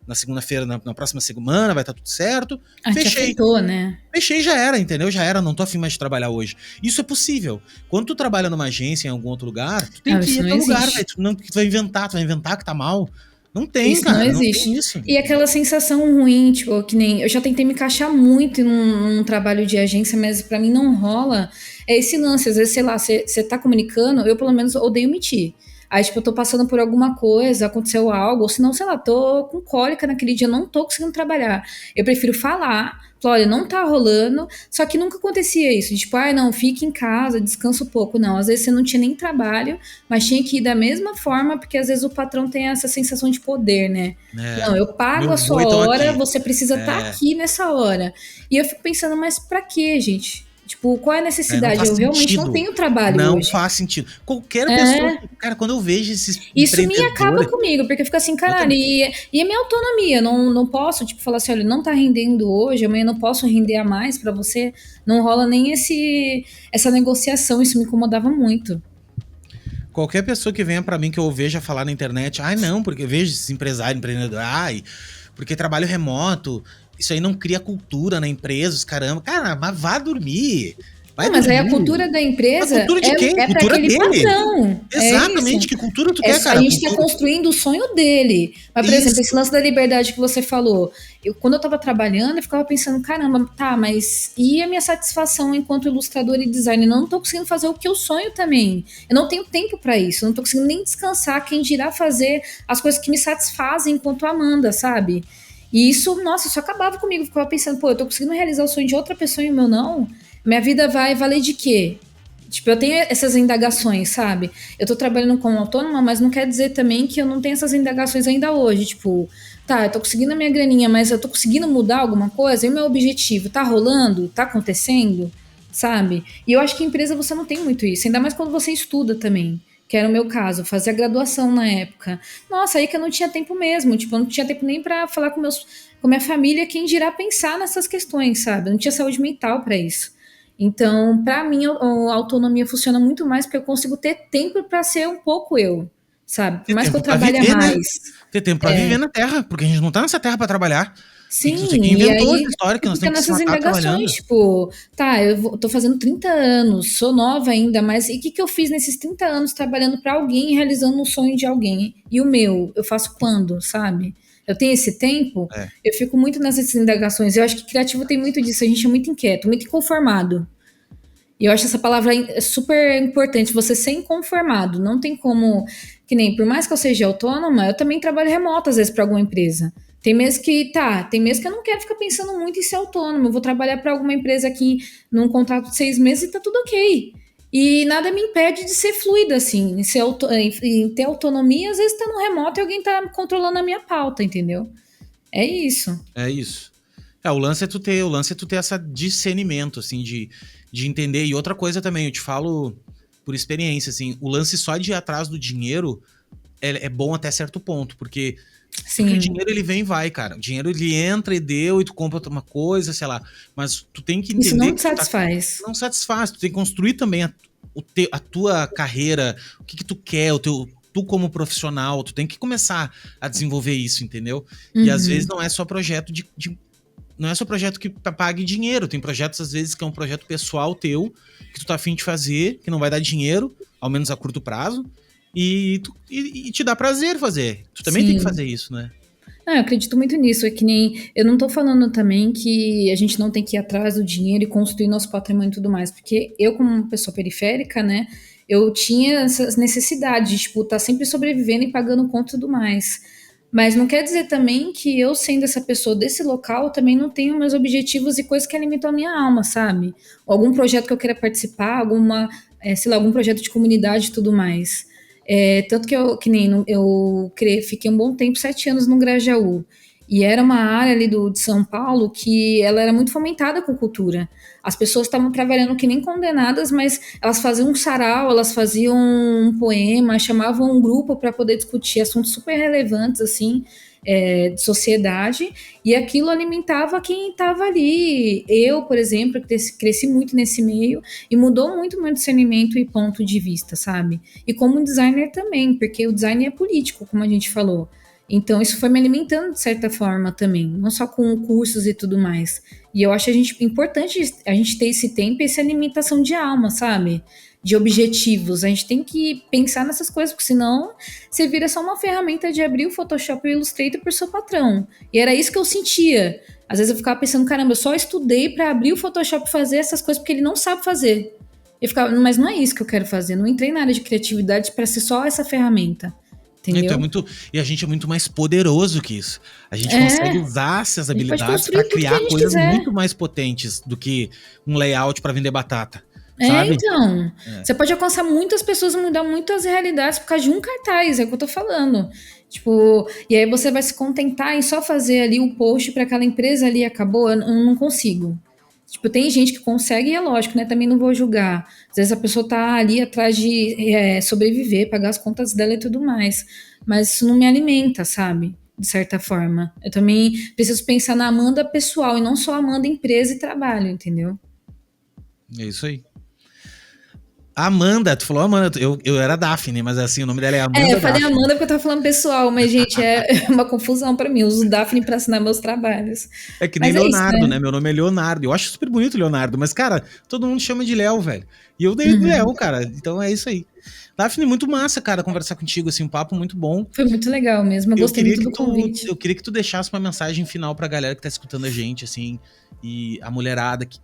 Speaker 1: na segunda-feira, na próxima semana, vai estar tudo certo. Fechei.
Speaker 2: Te afetou, né?
Speaker 1: Fechei, já era, entendeu? Já era, não tô afim mais de trabalhar hoje. Isso é possível. Quando tu trabalha numa agência em algum outro lugar, tu tem que ir pra lugar, velho. Tu vai inventar que tá mal. Não tem,
Speaker 2: isso
Speaker 1: cara.
Speaker 2: Não existe.
Speaker 1: Não tem isso.
Speaker 2: E aquela sensação ruim, tipo, que nem... Eu já tentei me encaixar muito num trabalho de agência, mas pra mim não rola. É esse lance, às vezes, sei lá, você tá comunicando, eu pelo menos odeio mentir. Aí, tipo, eu tô passando por alguma coisa, aconteceu algo, ou senão, sei lá, tô com cólica naquele dia, não tô conseguindo trabalhar. Eu prefiro falar, olha, não tá rolando, só que nunca acontecia isso, tipo, não, fique em casa, descansa um pouco, não. Às vezes você não tinha nem trabalho, mas tinha que ir da mesma forma, porque às vezes o patrão tem essa sensação de poder, né? Não, eu pago a sua hora, você precisa estar aqui nessa hora. E eu fico pensando, mas pra quê, gente? Tipo, qual é a necessidade? Eu realmente não tenho trabalho hoje.
Speaker 1: Não faz sentido. Qualquer pessoa... Cara, quando eu vejo esses
Speaker 2: isso me acaba comigo, porque eu fico assim, caralho, e a minha autonomia? Não posso, tipo, falar assim, olha, não tá rendendo hoje, amanhã não posso render a mais pra você. Não rola nem essa negociação, isso me incomodava muito.
Speaker 1: Qualquer pessoa que venha pra mim, que eu veja falar na internet, não, porque eu vejo esses empresários, empreendedores, porque trabalho remoto... Isso aí não cria cultura na empresa, os caramba. Cara, mas vá dormir.
Speaker 2: Mas aí a cultura da empresa
Speaker 1: a cultura de quem?
Speaker 2: É pra aquele patrão.
Speaker 1: Exatamente, que cultura tu quer, cara?
Speaker 2: A gente tá construindo o sonho dele. Mas, por exemplo, esse lance da liberdade que você falou. Quando eu tava trabalhando, eu ficava pensando, caramba, mas e a minha satisfação enquanto ilustrador e designer? Eu não tô conseguindo fazer o que eu sonho também. Eu não tenho tempo pra isso. Eu não tô conseguindo nem descansar. Quem dirá fazer as coisas que me satisfazem enquanto Amanda, sabe? E isso, nossa, isso acabava comigo. Eu ficava pensando, eu tô conseguindo realizar o sonho de outra pessoa e o meu não? Minha vida vai valer de quê? Tipo, eu tenho essas indagações, sabe? Eu tô trabalhando como autônoma, mas não quer dizer também que eu não tenho essas indagações ainda hoje. Tipo, eu tô conseguindo a minha graninha, mas eu tô conseguindo mudar alguma coisa? E o meu objetivo? Tá rolando? Tá acontecendo? Sabe? E eu acho que em empresa você não tem muito isso. Ainda mais quando você estuda também. Que era o meu caso, fazia graduação na época. Nossa, aí que eu não tinha tempo mesmo, tipo, eu não tinha tempo nem pra falar com minha família, quem dirá pensar nessas questões, sabe? Eu não tinha saúde mental pra isso. Então, pra mim, a autonomia funciona muito mais porque eu consigo ter tempo pra ser um pouco eu, sabe? Por mais que eu trabalhe mais.
Speaker 1: Ter tempo pra viver na Terra, porque a gente não tá nessa Terra pra trabalhar. E que você que
Speaker 2: Sim, e
Speaker 1: inventou
Speaker 2: aí
Speaker 1: essa história que nós
Speaker 2: fica
Speaker 1: temos que se
Speaker 2: nessas
Speaker 1: matar
Speaker 2: indagações,
Speaker 1: trabalhando.
Speaker 2: tipo, tá, tô fazendo 30 anos, sou nova ainda, mas e o que que eu fiz nesses 30 anos trabalhando para alguém, realizando um sonho de alguém? E o meu, eu faço quando, sabe? Eu tenho esse tempo,
Speaker 1: É,
Speaker 2: eu fico muito nessas indagações. Eu acho que criativo tem muito disso, a gente é muito inquieto, muito inconformado. E eu acho essa palavra super importante, você ser inconformado. Não tem como, que nem, por mais que eu seja autônoma, eu também trabalho remoto às vezes para alguma empresa. Tem mês que eu não quero ficar pensando muito em ser autônomo. Eu vou trabalhar para alguma empresa aqui num contrato de 6 meses e tá tudo ok. E nada me impede de ser fluida, assim, em ter autonomia, às vezes tá no remoto e alguém tá controlando a minha pauta, entendeu? É isso.
Speaker 1: é isso. O lance é tu ter essa discernimento, assim, de entender. E outra coisa também, eu te falo por experiência, assim, o lance só de ir atrás do dinheiro é bom até certo ponto, porque o
Speaker 2: Sim.
Speaker 1: dinheiro ele vem e vai, cara. O dinheiro ele entra e deu e tu compra uma coisa, sei lá. Mas tu tem que
Speaker 2: Isso
Speaker 1: entender
Speaker 2: não te
Speaker 1: que tu tá.
Speaker 2: satisfaz.
Speaker 1: Não satisfaz, tu tem que construir também a tua carreira, o que tu quer, tu como profissional, tu tem que começar a desenvolver isso, entendeu? E às vezes
Speaker 2: Uhum.
Speaker 1: não é só projeto não é só projeto que pague dinheiro, tem projetos às vezes que é um projeto pessoal teu, que tu tá afim de fazer, que não vai dar dinheiro, ao menos a curto prazo, e te dá prazer fazer. Tu também tem que
Speaker 2: Sim.
Speaker 1: fazer isso, né?
Speaker 2: Ah, eu acredito muito nisso. É que nem. Eu não tô falando também que a gente não tem que ir atrás do dinheiro e construir nosso patrimônio e tudo mais. Porque eu, como uma pessoa periférica, né? Eu tinha essas necessidades de, tipo, estar sempre sobrevivendo e pagando conta e tudo mais. Mas não quer dizer também que eu, sendo essa pessoa desse local, também não tenho meus objetivos e coisas que alimentam a minha alma, sabe? Ou algum projeto que eu queira participar, sei lá, algum projeto de comunidade e tudo mais. Tanto que que nem fiquei um bom tempo, 7 anos no Grajaú. E era uma área ali de São Paulo que ela era muito fomentada com cultura. As pessoas estavam trabalhando que nem condenadas, mas elas faziam um sarau, elas faziam um poema, chamavam um grupo para poder discutir assuntos super relevantes, assim, de sociedade, e aquilo alimentava quem estava ali. Eu, por exemplo, cresci muito nesse meio e mudou muito meu discernimento e ponto de vista, sabe? E como designer também, porque o design é político, como a gente falou. Então, isso foi me alimentando de certa forma também, não só com cursos e tudo mais. E eu acho importante a gente ter esse tempo e essa alimentação de alma, sabe? De objetivos. A gente tem que pensar nessas coisas, porque senão você vira só uma ferramenta de abrir o Photoshop e o Illustrator por seu patrão. E era isso que eu sentia. Às vezes eu ficava pensando, caramba, eu só estudei para abrir o Photoshop e fazer essas coisas porque ele não sabe fazer. Eu ficava, mas não é isso que eu quero fazer. Não entrei na área de criatividade para ser só essa ferramenta.
Speaker 1: Então
Speaker 2: Entendeu?
Speaker 1: e a gente é muito mais poderoso que isso. A gente consegue
Speaker 2: É,
Speaker 1: usar essas
Speaker 2: a gente pode
Speaker 1: habilidades para
Speaker 2: construir tudo que a
Speaker 1: criar
Speaker 2: gente
Speaker 1: coisas
Speaker 2: quiser.
Speaker 1: muito mais potentes do que um layout para vender batata,
Speaker 2: É,
Speaker 1: sabe?
Speaker 2: então.
Speaker 1: É.
Speaker 2: Você pode alcançar muitas pessoas e mudar muitas realidades por causa de um cartaz, é o que eu tô falando. Tipo, e aí você vai se contentar em só fazer ali o post para aquela empresa ali e acabou. Eu não consigo. Tipo, tem gente que consegue e é lógico, né? Também não vou julgar. Às vezes a pessoa tá ali atrás de sobreviver, pagar as contas dela e tudo mais. Mas isso não me alimenta, sabe? De certa forma. Eu também preciso pensar na Amanda pessoal e não só Amanda empresa e trabalho, entendeu?
Speaker 1: É isso aí. A Amanda, tu falou Amanda, eu era Daphne, mas assim, o nome dela é
Speaker 2: Eu
Speaker 1: Amanda
Speaker 2: falei
Speaker 1: Daphne.
Speaker 2: Amanda porque eu tava falando pessoal, mas, gente, é uma confusão pra mim. Eu uso Daphne pra assinar meus trabalhos.
Speaker 1: É que nem
Speaker 2: Mas é isso,
Speaker 1: Leonardo,
Speaker 2: né?
Speaker 1: né? Meu nome é Leonardo. Eu acho super bonito Leonardo, mas, cara, todo mundo chama de Léo, velho. E eu dei
Speaker 2: Uhum.
Speaker 1: Léo, cara. Então é isso aí. Daphne, muito massa, cara, conversar contigo, assim, um papo muito bom.
Speaker 2: Foi muito legal mesmo. Eu
Speaker 1: Eu
Speaker 2: gostei
Speaker 1: queria
Speaker 2: muito
Speaker 1: que
Speaker 2: do convite.
Speaker 1: eu queria que tu deixasse uma mensagem final pra galera que tá escutando a gente, assim, e a mulherada que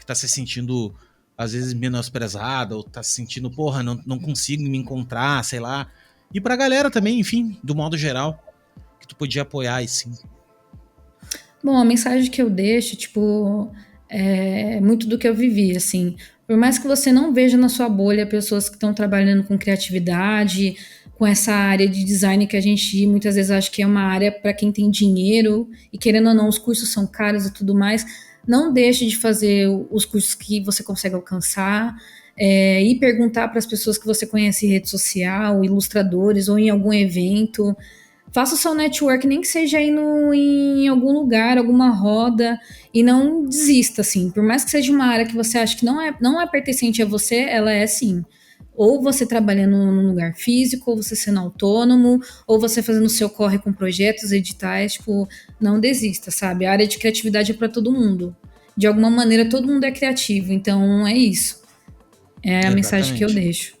Speaker 1: tá se sentindo, às vezes, menosprezada, ou tá se sentindo, porra, não consigo me encontrar, sei lá. E pra galera também, enfim, do modo geral, que tu podia apoiar, e sim.
Speaker 2: Bom, a mensagem que eu deixo, tipo, é muito do que eu vivi, assim. Por mais que você não veja na sua bolha pessoas que estão trabalhando com criatividade, com essa área de design que a gente muitas vezes acha que é uma área para quem tem dinheiro, e querendo ou não, os cursos são caros e tudo mais, não deixe de fazer os cursos que você consegue alcançar, e perguntar para as pessoas que você conhece em rede social, ilustradores ou em algum evento. Faça o seu network, nem que seja aí em algum lugar, alguma roda, e não desista, assim. Por mais que seja uma área que você acha que não é pertencente a você, ela é sim. Ou você trabalhando num lugar físico, ou você sendo autônomo, ou você fazendo o seu corre com projetos, editais, tipo, não desista, sabe? A área de criatividade é para todo mundo. De alguma maneira, todo mundo é criativo, então é isso. É a mensagem que eu
Speaker 1: Exatamente.
Speaker 2: deixo.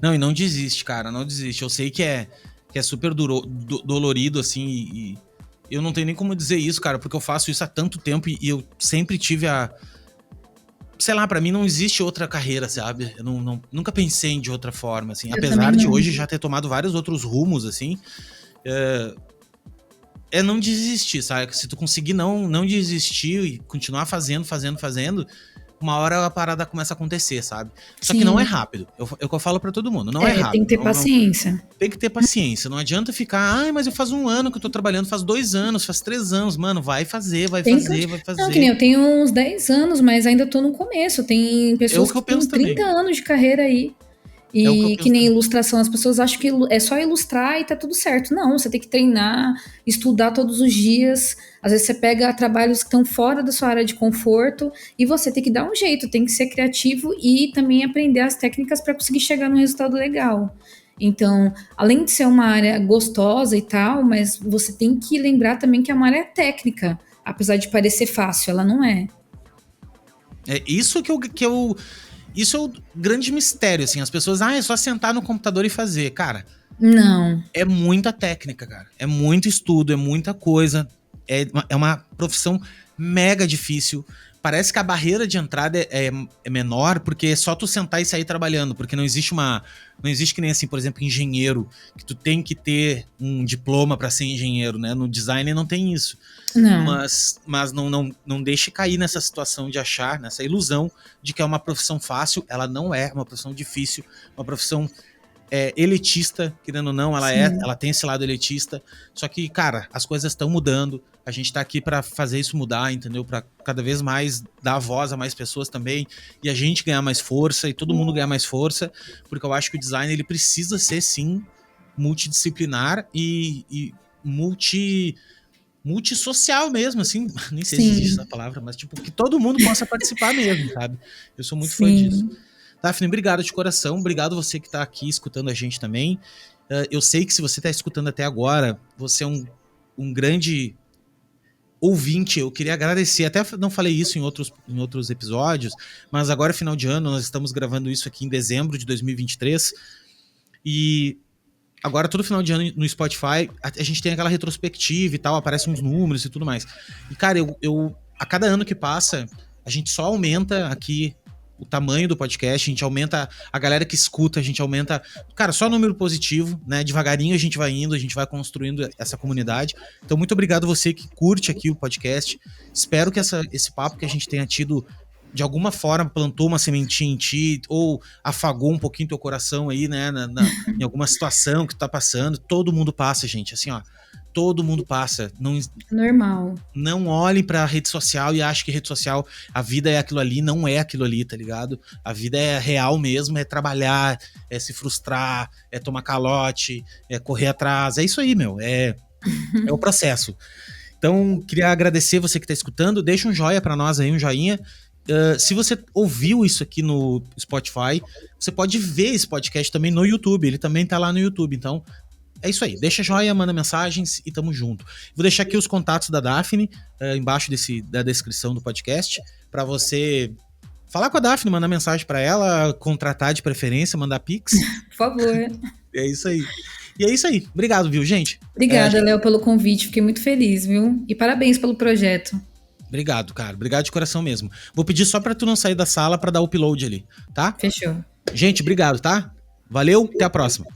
Speaker 1: Não, e não desiste, cara, não desiste. Eu sei que é super dolorido, assim, e eu não tenho nem como dizer isso, cara, porque eu faço isso há tanto tempo e eu sempre tive a... Sei lá, pra mim não existe outra carreira, sabe? Eu nunca pensei de outra forma, assim.
Speaker 2: Eu também
Speaker 1: Apesar de
Speaker 2: não.
Speaker 1: hoje já ter tomado vários outros rumos, assim, é não desistir, sabe? Se tu conseguir não desistir e continuar fazendo, uma hora a parada começa a acontecer, sabe? Só que não é
Speaker 2: Sim,
Speaker 1: rápido. É o que eu falo pra todo mundo, não é
Speaker 2: tem que
Speaker 1: rápido.
Speaker 2: ter paciência.
Speaker 1: Tem que ter paciência. Não adianta ficar, ai, mas eu faz 1 ano que eu tô trabalhando, faz 2 anos, faz 3 anos. Mano, vai fazer, vai
Speaker 2: Tem que...
Speaker 1: fazer, vai
Speaker 2: Não, que nem
Speaker 1: fazer.
Speaker 2: eu tenho uns 10 anos, mas ainda tô no começo. Tem
Speaker 1: É o
Speaker 2: pessoas
Speaker 1: que eu
Speaker 2: que têm
Speaker 1: penso
Speaker 2: 30
Speaker 1: também.
Speaker 2: anos de carreira aí.
Speaker 1: É o que eu
Speaker 2: E que
Speaker 1: penso
Speaker 2: nem
Speaker 1: também.
Speaker 2: ilustração, as pessoas acham que é só ilustrar e tá tudo certo. Não, você tem que treinar, estudar todos os dias. Às vezes você pega trabalhos que estão fora da sua área de conforto e você tem que dar um jeito, tem que ser criativo e também aprender as técnicas para conseguir chegar num resultado legal. Então, além de ser uma área gostosa e tal, mas você tem que lembrar também que é uma área técnica. Apesar de parecer fácil, ela não é.
Speaker 1: É isso isso é o grande mistério, assim. As pessoas, é só sentar no computador e fazer. Cara,
Speaker 2: Não.
Speaker 1: é muita técnica, cara. É muito estudo, é muita coisa. É uma profissão mega difícil. Parece que a barreira de entrada é menor, porque é só tu sentar e sair trabalhando. Porque não existe não existe que nem assim, por exemplo, engenheiro, que tu tem que ter um diploma para ser engenheiro, né? No design não tem isso.
Speaker 2: Não.
Speaker 1: Mas não deixe cair nessa situação de achar, nessa ilusão de que é uma profissão fácil. Ela não é uma profissão difícil, uma profissão elitista, querendo ou não,
Speaker 2: Sim.
Speaker 1: ela tem esse lado elitista. Só que, cara, as coisas estão mudando. A gente tá aqui para fazer isso mudar, entendeu? Para cada vez mais dar voz a mais pessoas também e a gente ganhar mais força e todo mundo ganhar mais força, porque eu acho que o design ele precisa ser sim multidisciplinar e multissocial mesmo, assim, nem sei se existe essa
Speaker 2: Sim.
Speaker 1: palavra, mas tipo, que todo mundo possa participar mesmo, sabe? Eu sou muito fã disso.
Speaker 2: Sim.
Speaker 1: Daphne, obrigado de coração, obrigado você que tá aqui escutando a gente também. Eu sei que se você tá escutando até agora, você é um grande ouvinte. Eu queria agradecer, até não falei isso em outros episódios, mas agora é final de ano, nós estamos gravando isso aqui em dezembro de 2023, e agora, todo final de ano no Spotify, a gente tem aquela retrospectiva e tal, aparecem uns números e tudo mais. E, cara, a cada ano que passa, a gente só aumenta aqui o tamanho do podcast, a gente aumenta a galera que escuta, a gente aumenta, cara, só número positivo, né? Devagarinho a gente vai indo, a gente vai construindo essa comunidade. Então, muito obrigado você que curte aqui o podcast. Espero que esse papo que a gente tenha tido de alguma forma plantou uma sementinha em ti, ou afagou um pouquinho teu coração aí, né, em alguma situação que tu tá passando. Todo mundo passa, gente, assim, ó, todo mundo passa.
Speaker 2: Normal.
Speaker 1: Não olhem pra rede social e achem que rede social, a vida é aquilo ali, não é aquilo ali, tá ligado? A vida é real mesmo, é trabalhar, é se frustrar, é tomar calote, é correr atrás, é isso aí, meu, é o processo. Então, queria agradecer você que tá escutando, deixa um joia pra nós aí, um joinha. Se você ouviu isso aqui no Spotify, você pode ver esse podcast também no YouTube. Ele também tá lá no YouTube. Então, é isso aí. Deixa joia, manda mensagens e tamo junto. Vou deixar aqui os contatos da Daphne embaixo da descrição do podcast para você falar com a Daphne, mandar mensagem para ela, contratar de preferência, mandar pix.
Speaker 2: Por favor.
Speaker 1: É isso aí. E é isso aí. Obrigado, viu, gente?
Speaker 2: Obrigada, Léo, pelo convite. Fiquei muito feliz, viu? E parabéns pelo projeto.
Speaker 1: Obrigado, cara. Obrigado de coração mesmo. Vou pedir só pra tu não sair da sala pra dar o upload ali, tá?
Speaker 2: Fechou.
Speaker 1: Gente, obrigado, tá? Valeu, até a próxima.